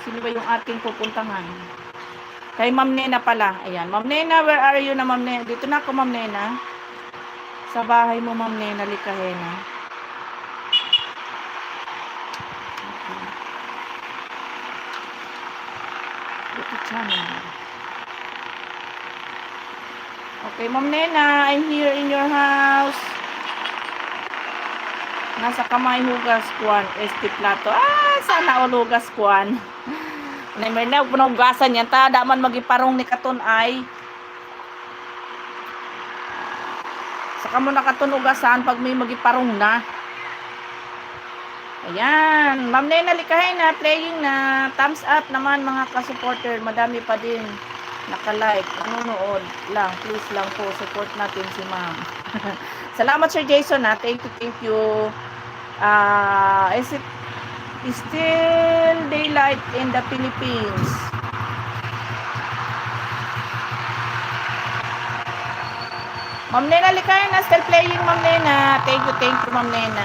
sino ba yung ating pupuntahan? Kay Ma'am Nena pala. Ayan, Ma'am Nena, where are you na Ma'am Nena? Dito na ako Ma'am Nena. Sa bahay mo Ma'am Nena, Likahena. Okay. Dito channel. Okay, Ma'am Nena, I'm here in your house. Nasa kamay hugas kuan, este plato. Sana all hugas kuan. Manay Merna, huwag mo na hugasan yan. Daman magiparong ni katon ay. Saka mo na katon hugasan pag may magiparong na. Ayan, Ma'am Nena, Likahena, playing na. Thumbs up naman mga ka-supporter. Madami pa din. Naka-like, nanonood lang, please lang po, support natin si Ma'am. Salamat Sir Jason ha, thank you. Is it still daylight in the Philippines? Ma'am Nena Likay na still playing, Ma'am Nena. Thank you, Ma'am Nena.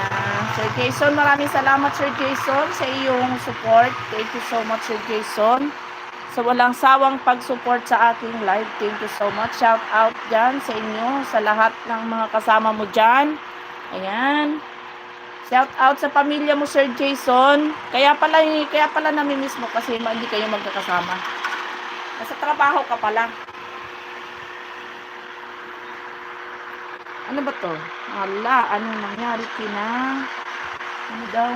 Sir Jason, maraming salamat, Sir Jason, sa iyong support. Thank you so much, Sir Jason. Sa walang sawang pag-support sa aking live. Thank you so much. Shout out dyan sa inyo, sa lahat ng mga kasama mo dyan. Ayan. Shout out sa pamilya mo, Sir Jason. Kaya pala namimiss mo kasi hindi kayo magkakasama. Nasa trabaho ka pala. Ano ba to? Wala, anong nangyari kina? Ano daw?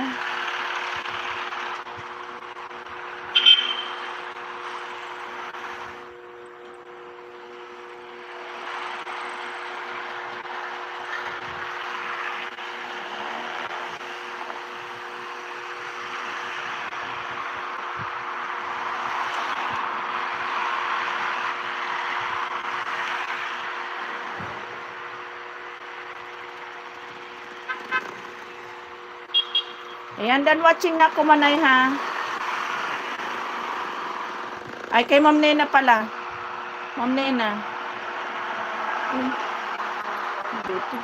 Ayan, dan watching na kumanay ha. Ay, kay Ma'am Nena pala. Ma'am Nena. Dito.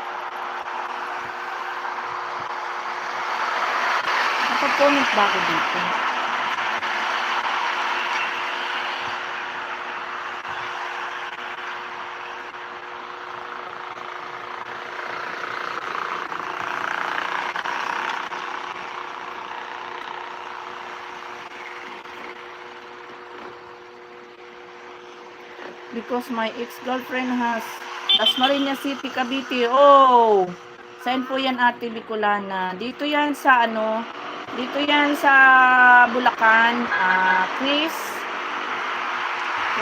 Nakapag-comment ba ako dito? Because my ex-girlfriend has Dasmariñas City, Cavite. Oh! Saan po yan, Ate Bicolana? Dito yan sa dito yan sa Bulacan. Chris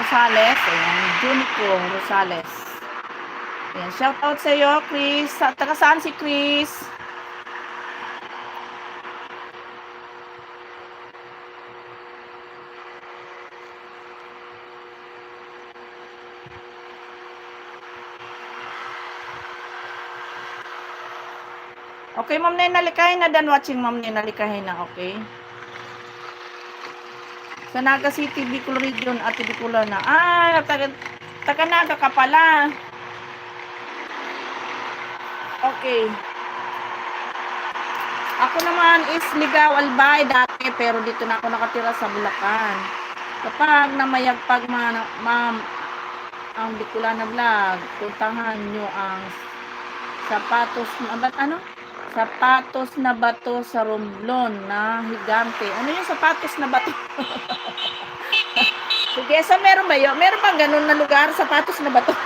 Rosales. Ayan, Junico Rosales. Ayan, shout out sa iyo, Chris. Taga saan si Chris? Okay, Ma'am Nena Likay na, done watching, Ma'am Nena Likay na, okay? Sa Naga City, Bicol Region, Ate Bicolana. Taga Naga ka pala. Okay. Ako naman is Ligaw Albay dati, pero dito na ako nakatira sa Bulacan. Kapag namayagpag ma'am ang Bicolana Vlog, puntahan nyo ang sapatos na bato sa Romblon na higante. Ano yung sapatos na bato? Sige, so meron ba yun? Meron bang ganun na lugar, sapatos na bato?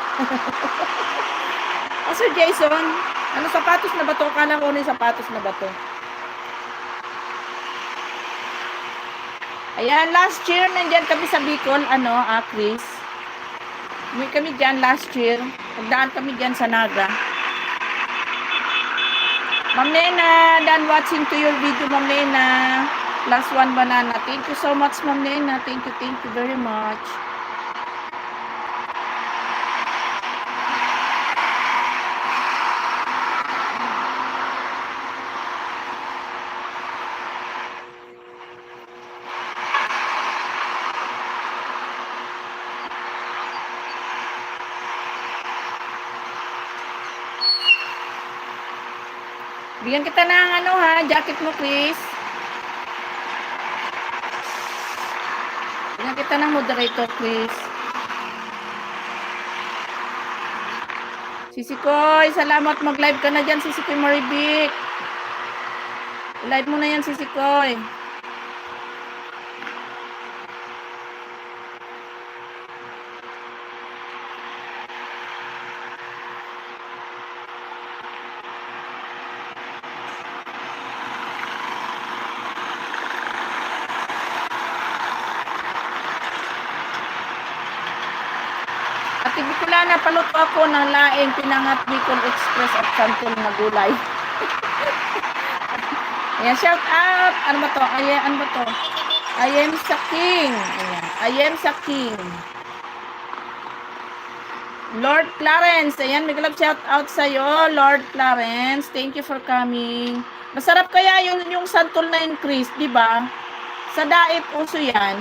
Sir Jason, ano sapatos na bato? Kala ko ano yung sapatos na bato. Ayan, last year, nandyan kami sa Bicol, Chris. May kami dyan last year. Nagdaan kami dyan sa Naga. Ma'am Nena, done watching to your video, Ma'am Nena. +1 banana. Thank you so much, Ma'am Nena. Thank you very much. Bigyan kita ng jacket mo, Chris. Bigyan kita ng moderator, Chris. Sisikoy, salamat, mag-live ka na dyan, Sisikoy Maribik. Live mo na yan, Sisikoy. Ate Bicolana, paluto ako ng laing pinangat Bicol Express at santol na gulay. Ayan, shout out. Ano ba to? I am sa king. Ayan, I am sa king. Lord Clarence. Ayan, may galap shout out sa'yo, Lord Clarence. Thank you for coming. Masarap kaya yung santol na yun, Chris, di ba? Sa Daet, uso yan.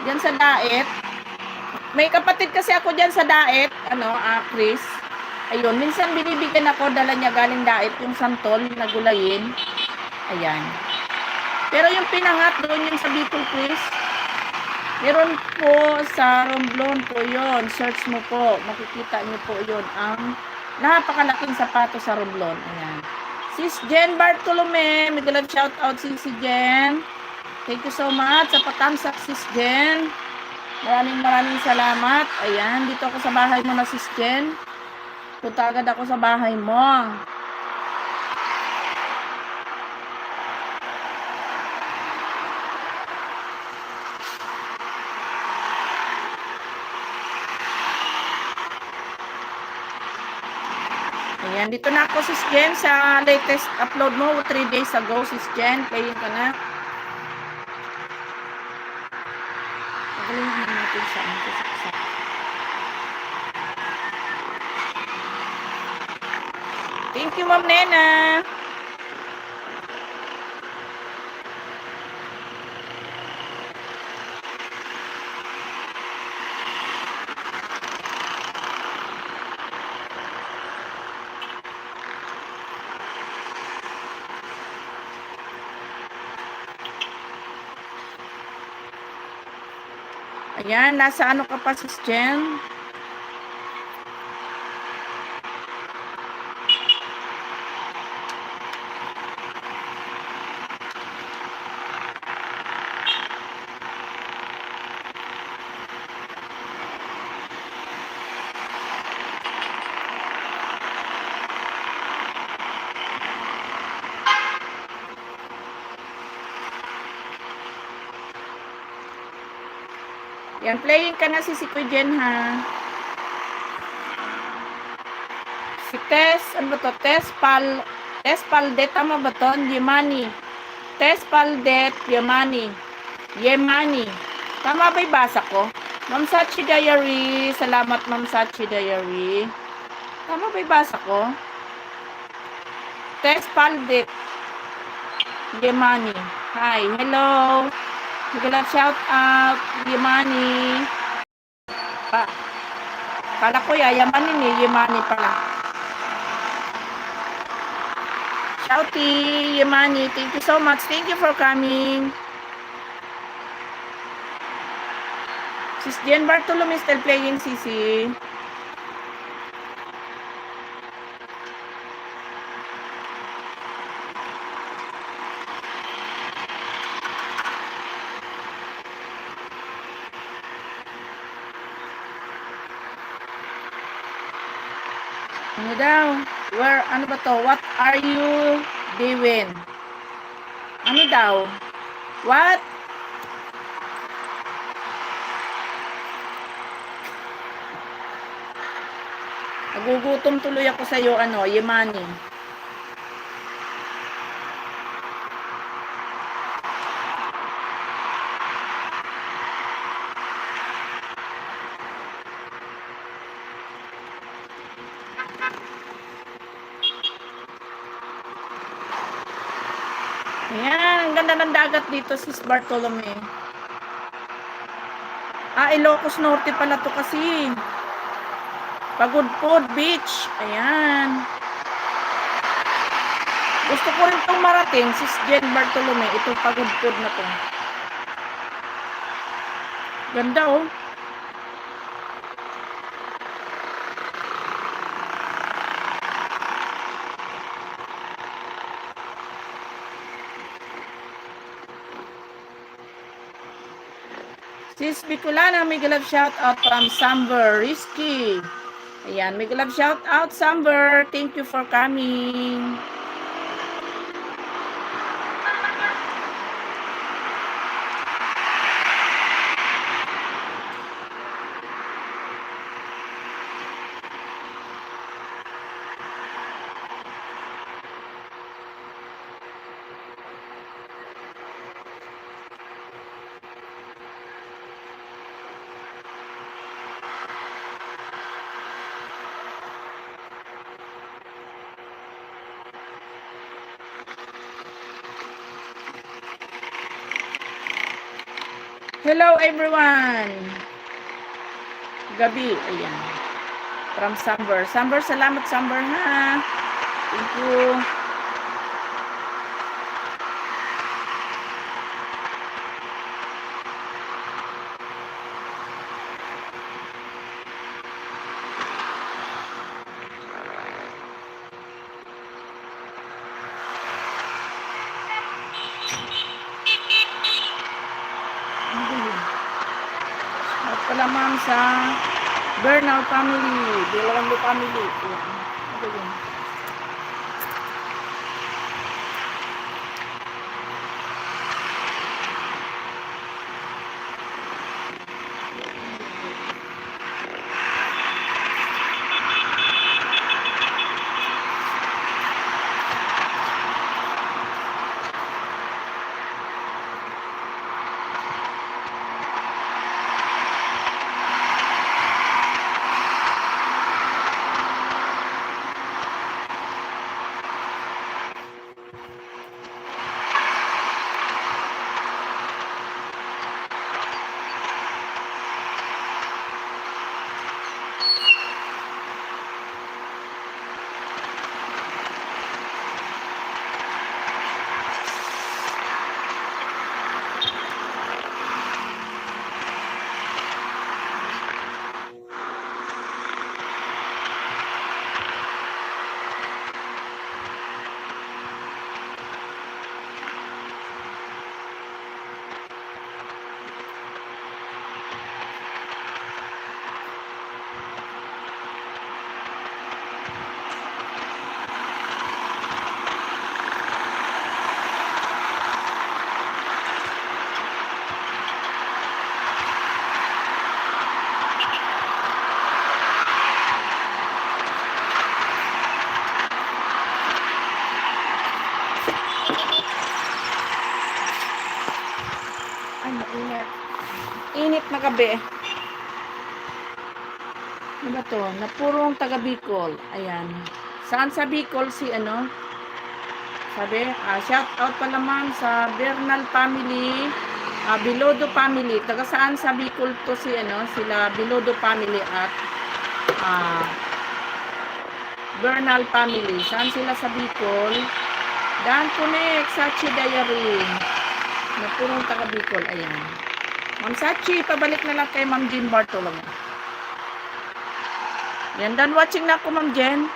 Yan sa Daet. May kapatid kasi ako dyan sa Daet, Chris. Ayun, minsan binibigyan ako, dala niya galing dait, yung santol na gulayin. Ayan. Pero yung pinangat doon yung sa Bicol Quiz, meron po sa Romblon po yon. Search mo po, makikita niyo po yon ang napakalaking sapato sa Romblon. Ayan. Sis Jen Bartolome, may galap shout out si Jen. Thank you so much sa patamsak, Sis Jen. Maraming salamat. Ayan, dito ako sa bahay mo na, Sis Jen. Punta agad ako sa bahay mo. Ayan, dito na ako, Sis Jen, sa latest upload mo 3 days ago, Sis Jen. Playing ka na. Magaling natin sa saksak. Thank you, Ma'am Nena. Ayan, nasa ano ka pa, Sis Jen? Yan, playing ka na si Kuya Jen, ha? Si Tess, ano ba to? Tess Paldet, tama ba to? Yemani. Tess Paldet, Yemani. Tama ba yung basa ko? Ma'am Sachi Diary. Salamat, Ma'am Sachi Diary. Tama ba yung basa ko? Tess Paldet, Yemani. Hi, hello. Magalang shout out, Yemani. Kala ko yayamanin eh, Yemani pala. Shouty, Yemani, thank you so much. Thank you for coming. Sis Jen Bartolome still playing, Sisi. Ano daw? Ano ba to? What are you doing? Ano daw? What? Nagugutom tuloy ako sa iyo, Yemani. Ayan, ang ganda ng dagat dito, Sis Bartolome. Ilocos Norte pala to kasi. Pagudpod Beach. Ayan. Gusto ko rin itong marating, Sis Jen Bartolome. Itong Pagudpod na to. Ganda, oh. Sis Bicolana, may galap shout out from Samber Risky. Ayan, may galap shout out Samber. Thank you for coming. Hello everyone. Gabi, ayan. From Samber. Samber, salamat Samber ha. Thank you. At pala ma'am sa Bernal family, Bilanggo family. Yan. Ano yun? Ay, mainit. Init na gabi. Ano ba to? Napurong taga Bicol. Ayan. Saan sa Bicol si ano? Sabi, shout out pala ma'am sa Bernal family, Bilodo family. Taga saan sa Bicol to si ano? Sila Bilodo family at Bernal family. Saan sila sa Bicol? Dan Connect, Sachi Diary. Napurong taga Bicol. Ayan. Ma'am Sachi, pabalik na lang kay Ma'am Jean Bartolome. Yan, done watching na ako, Ma'am Jen.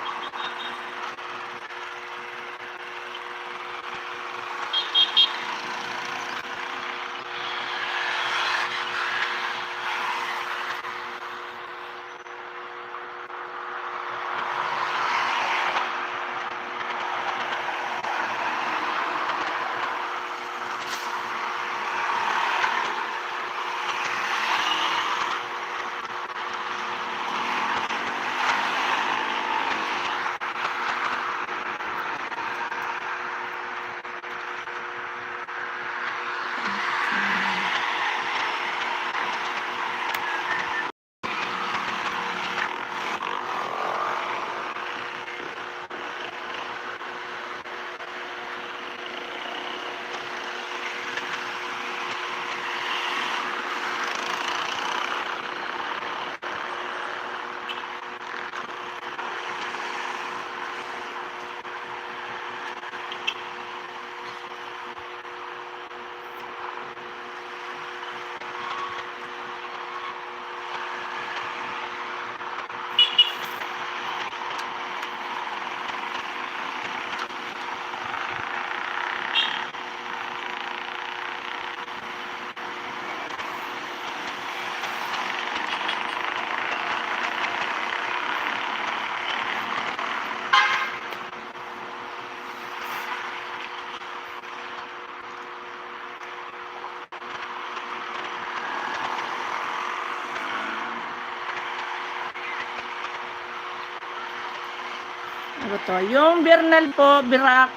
Ano to? Yung Bernal po, Birak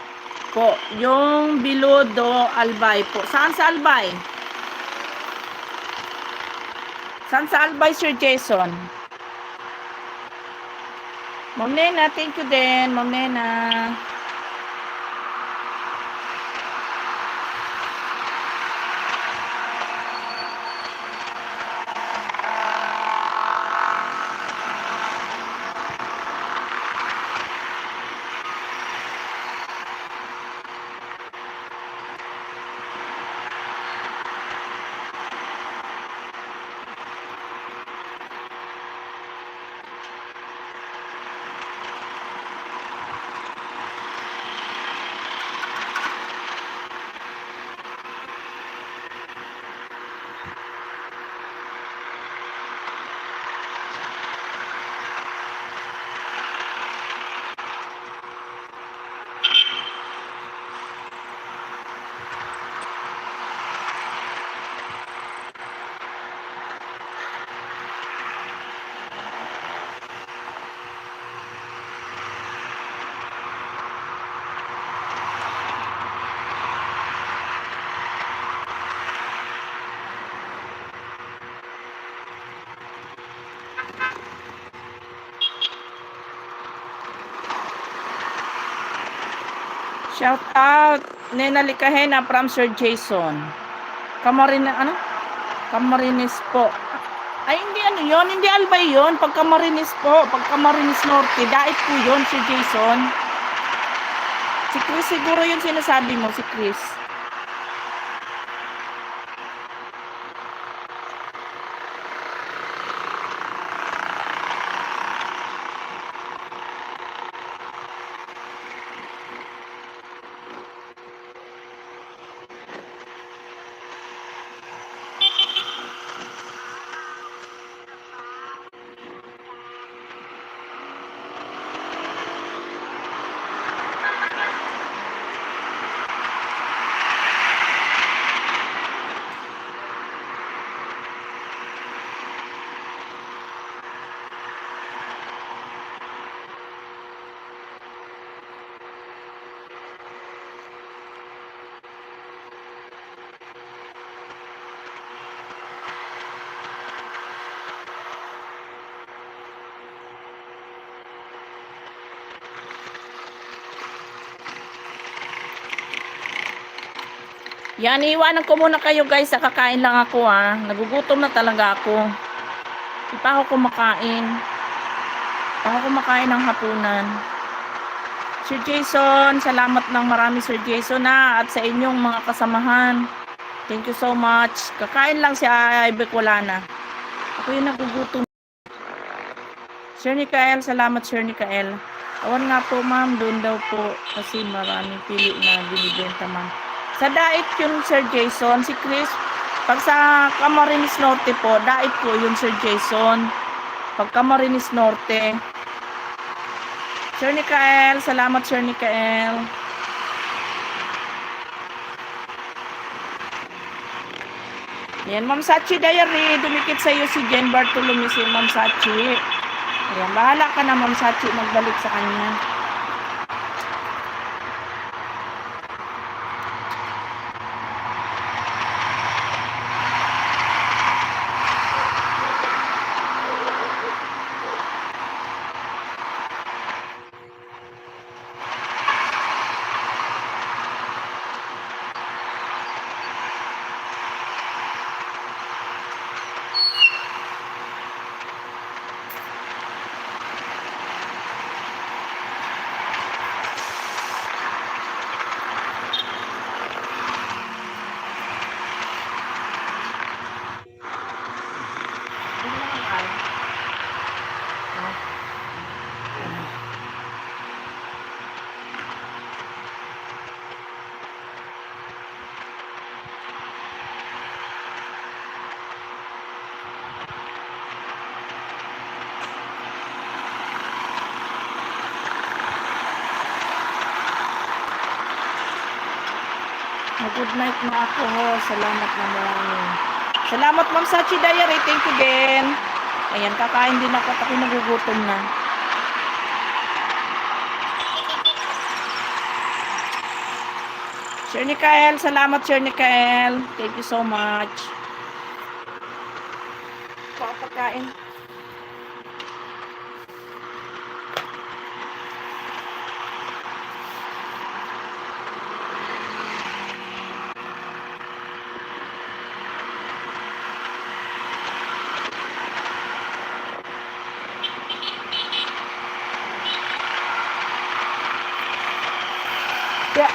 po. Yung Bilodo, Albay po. Saan sa Albay? Saan sa Albay, Sir Jason? Ma'am Nena, thank you din. Ma'am Nena. Shout out, Nena Likahena from Sir Jason. Camarines po. Ay, hindi ano yun, hindi Albay yun. Pag Camarines po, pag Camarines Norte, dait po yun, Sir Jason. Si Chris siguro yun sinasabi mo, si Chris. Yan, iiwanan ko muna kayo guys. Kakain lang ako ha. Nagugutom na talaga ako. Di pa ako kumakain. Ako kumakain ng hapunan. Sir Jason, salamat ng marami Sir Jason na at sa inyong mga kasamahan. Thank you so much. Kakain lang si Ibek, wala na. Ako yung nagugutom. Sir Nikael, salamat Sir Nikael. Awan nga po ma'am, doon daw po kasi maraming pili na binibenta ma'am. Sa dait yun Sir Jason, si Chris, pag sa Camarines Norte po, dait po yun Sir Jason. Pag Camarines Norte. Sir Nikael, salamat Sir Nikael. Yan, Ma'am Sachi Diary, dumikit sa iyo si Jen Bartolome, si Ma'am Sachi. Ayan, bahala ka na Ma'am Sachi, magbalik sa kanya. Good night na ako. Salamat na marami. Salamat Ma'am Sachi Diary. Thank you din. Ayan, kakain din ako at ako nagugutom na. Sir Nikael, salamat Sir Nikael. Thank you so much. Pagkain. Yeah.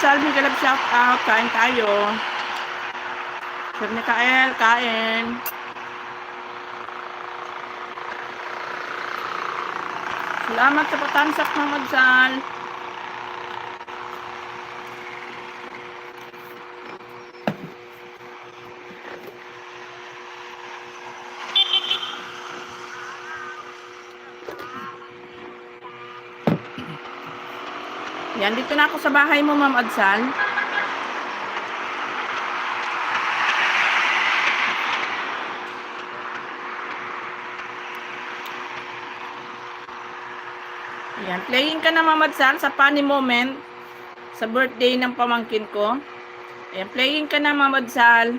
Sal, Miguel, shout out. Kain tayo. Chef Mikael, kain. Salamat sa patamsak, Mama Sal. Yan, dito na ako sa bahay mo, Ma'am Adsal. Yan, playing ka na, Ma'am Adsal, sa funny moment sa birthday ng pamangkin ko. Ayan, playing ka na, Ma'am Adsal.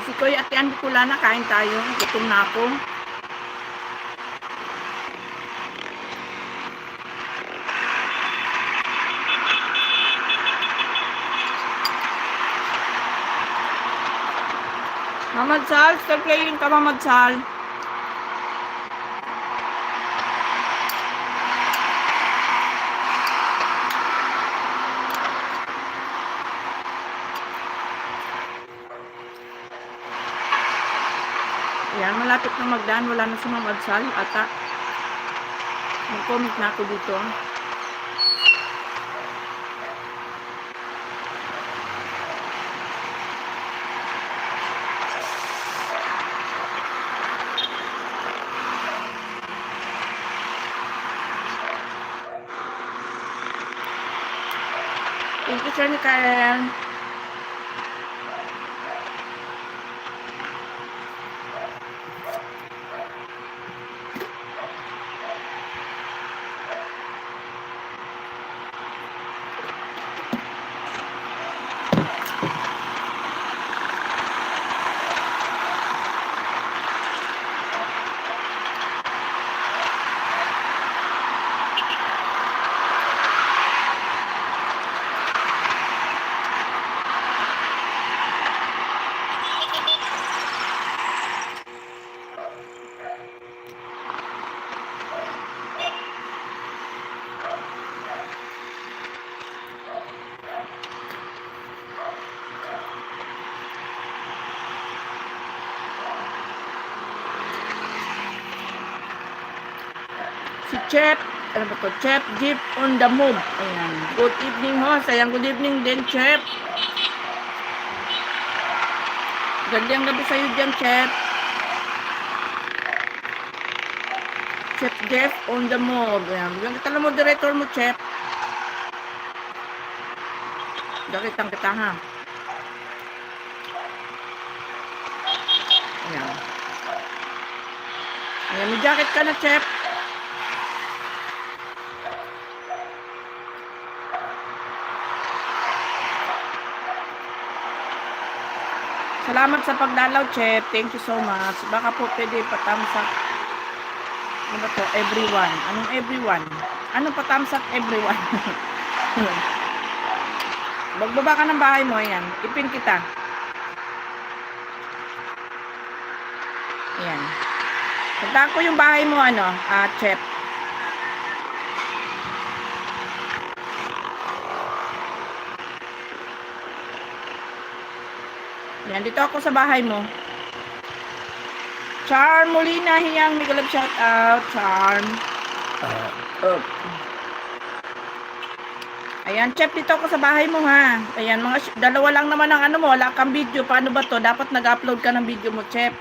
Si Kuya Ate Andy Kulana, kain tayo. Gutom na ako. Mamad Sal, still playing ka, Mamad Sal. Ayan, malapit na magdaan. Wala na si Mamad Sal. Ata, mag-comment na ako dito. Thank you, Sir Mikael. Si Chef, ano ba to? Chef Jeep on the move. Ayan. Good evening ho. Sayang good evening din, Chef. Gandang gabi sa'yo dyan, Chef. Chef Jeff on the move. Ayan. Bigyan kita lang moderator mo, Chef. Dakitang kita, ha. Ayan. Ayan, may jacket ka na, Chef. Salamat sa pagdalaw, Chef. Thank you so much. Baka po pwede patamsak. Ano ba to? Everyone. Anong everyone? Anong patamsak everyone? Magbaba ka ng bahay mo. Ayan. Ipin kita. Ayan. Puntaan ko yung bahay mo, ano, Chef. Yan, dito ako sa bahay mo. Charm Molina, hiyang Miguel, shout out, Charm. Ayan, Chef, dito ako sa bahay mo ha. Ayan, dalawa lang naman ang ano mo, wala kang video. Paano ba to? Dapat nag-upload ka ng video mo, Chef.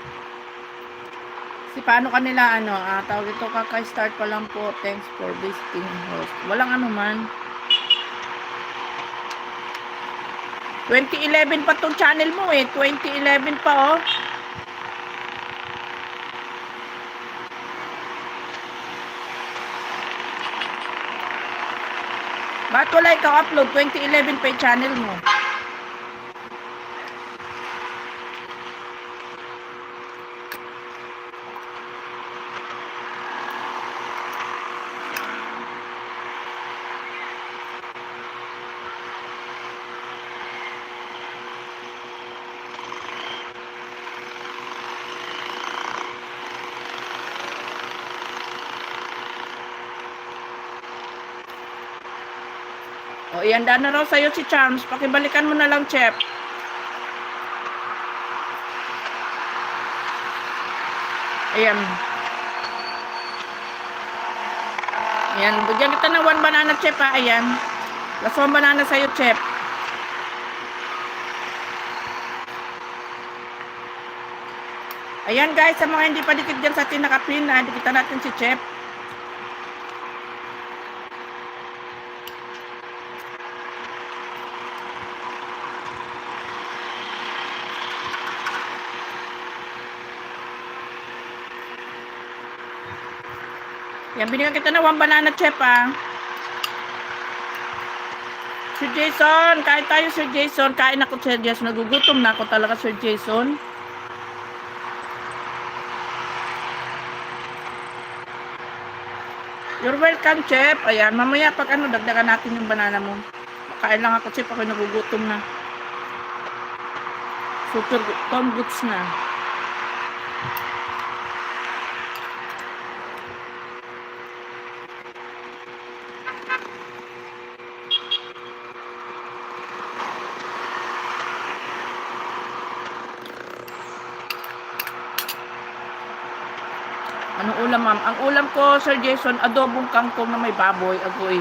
Si paano kanila tawag ito, kaka-start pa lang po. Thanks for visiting host. Walang ano man. 2011 pa tong channel mo eh. 2011 pa oh. Ba't wala ikaw upload? 2011 pa yung channel mo. O, ihanda na raw sa'yo si Charms. Pakibalikan mo na lang, Chef. Ayan. Ayan. Bigyan kita ng 1 banana, Chef, ha. Ayan. Last 1 banana sa'yo, Chef. Ayan, guys. Sa mga hindi pa dikit dyan sa atin nakapin, dikitan natin si Chef. Yan, binigyan kita na 1 banana, Chef, ha. Sir Jason, kain tayo, Sir Jason. Kain ako, Sir Jason. Nagugutom na ako talaga, Sir Jason. You're welcome, Chef. Ayan, mamaya pag dagdagan natin yung banana mo. Kain lang ako, Chef. Ako nagugutom na. Super Tom Goods na. Anong ulam, ma'am? Ang ulam ko, Sir Jason, adobong kangkong na may baboy. Agoy.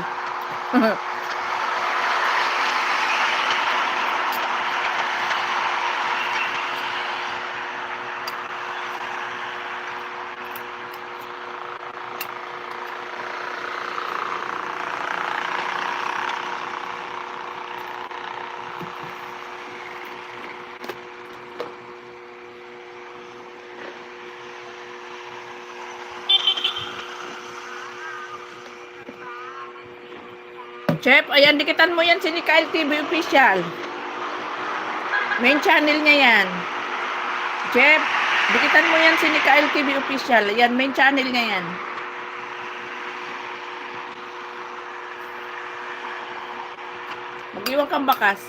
Chef, ayan, dikitan mo yan si Nikael TV Official. Main channel niya yan. Chef, dikitan mo yan si Nikael TV Official. Ayan, main channel niya yan. Mag-iwan kang bakas.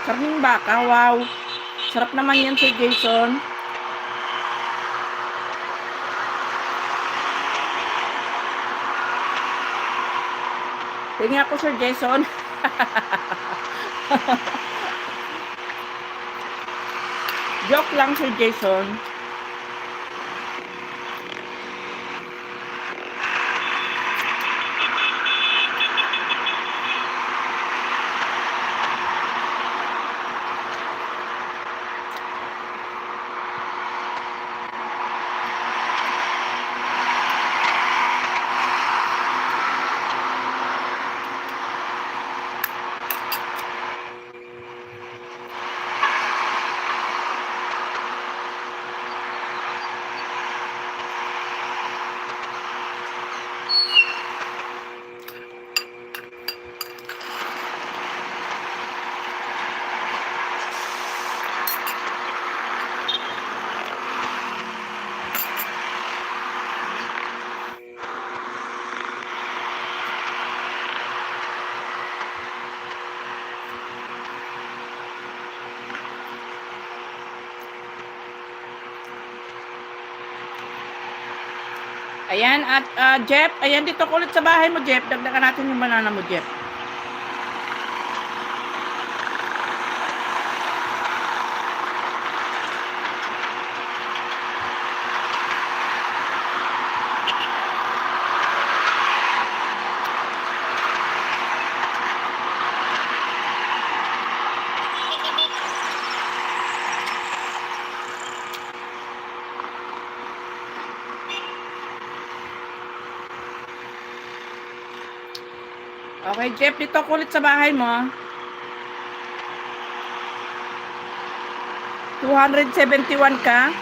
Karning baka, wow. Sarap naman yan, Sir Jason. Tingnan ako, Sir Jason. Joke lang, Sir Jason. Ayan, at Jeff, ayan dito ko ulit sa bahay mo, Jeff. Dagdagan natin yung banana mo, Jeff. Okay, Jeff, dito ko ulit sa bahay mo. 271 ka.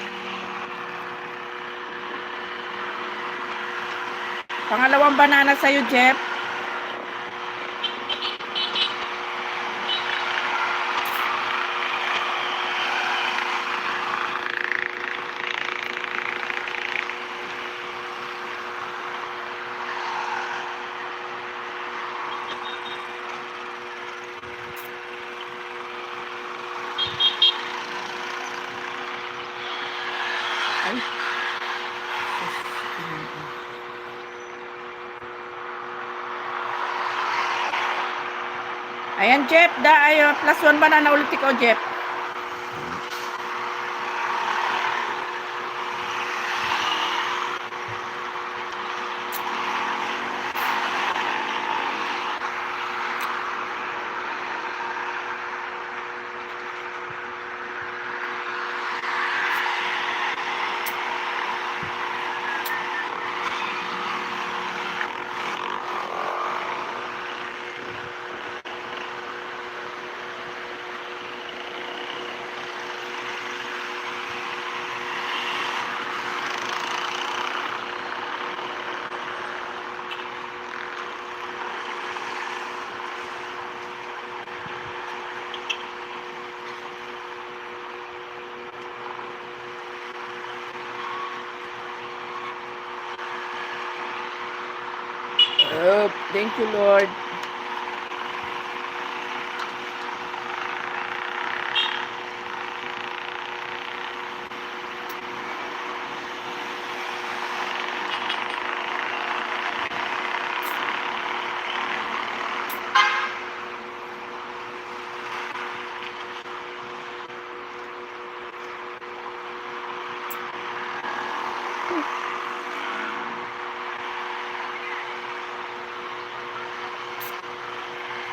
Pangalawang banana sa'yo, Jeff. Ay. Ayan, Jeff. Plus 1 banana ulit ikaw, Jeff. Oh, thank you, Lord.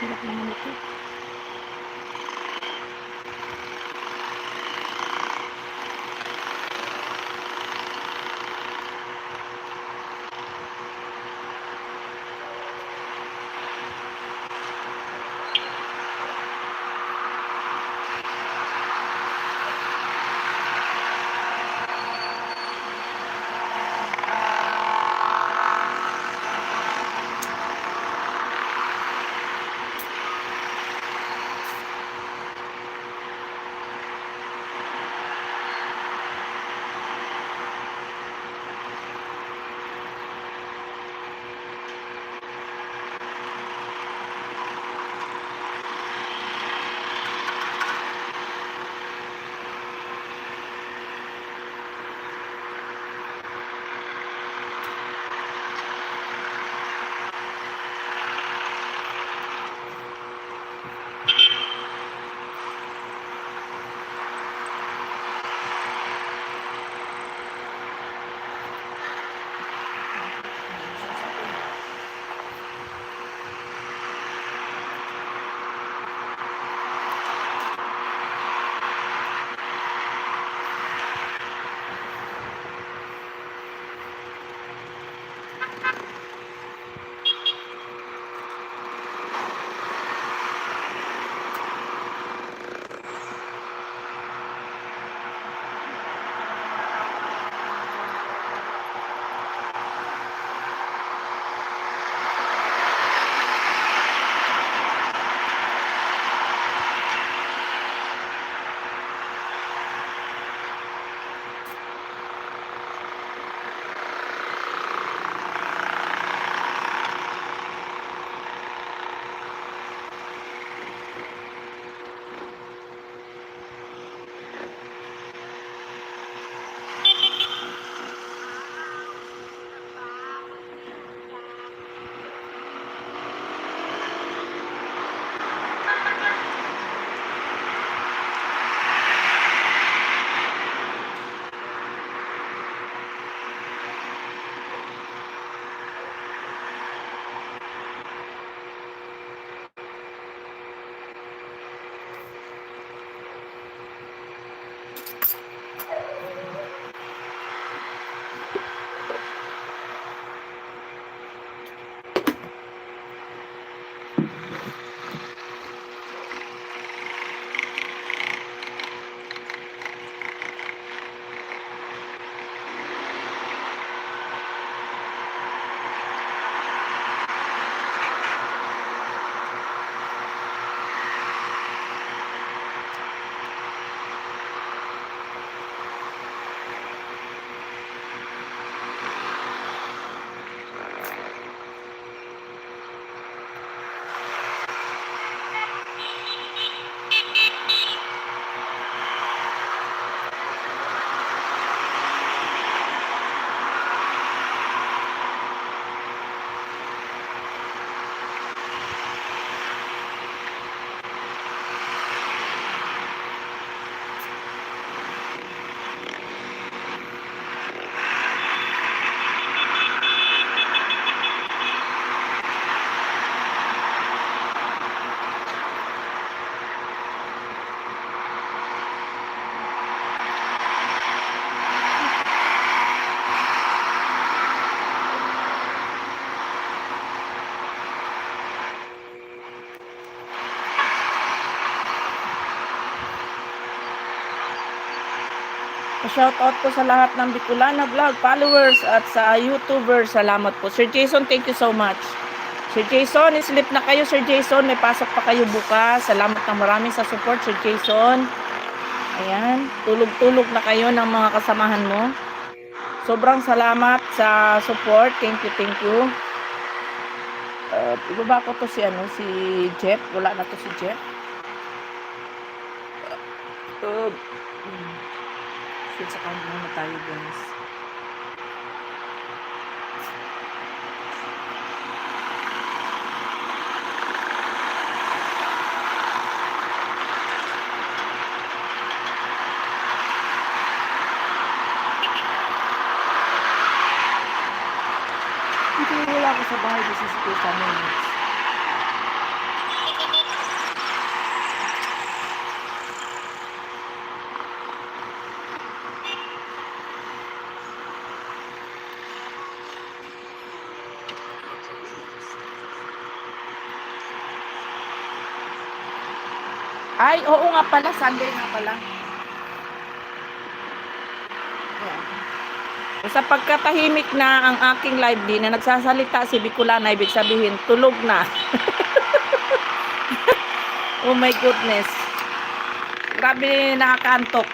Hirap naman ito. shout out po sa lahat ng Bicolana Vlog followers at sa YouTubers. Salamat po. Sir Jason, thank you so much. Sir Jason, sleep na kayo, Sir Jason. May pasok pa kayo bukas. Salamat ng marami sa support, Sir Jason. Ayan, tulog-tulog na kayo ng mga kasamahan mo. Sobrang salamat sa support. Thank you, thank you. Ibaba ko to si Jeff. Wala na to si Jeff. Sa kanya muna tayo, guys. Dito wala ako sa bahay. This is 2 minutes. Ay, oo nga pala. Sunday nga pala. Yeah. Sa pagkatahimik na ang aking live din na nagsasalita si Bicolana, ibig sabihin, tulog na. Oh my goodness. Grabe, nakakantok.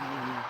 Mm.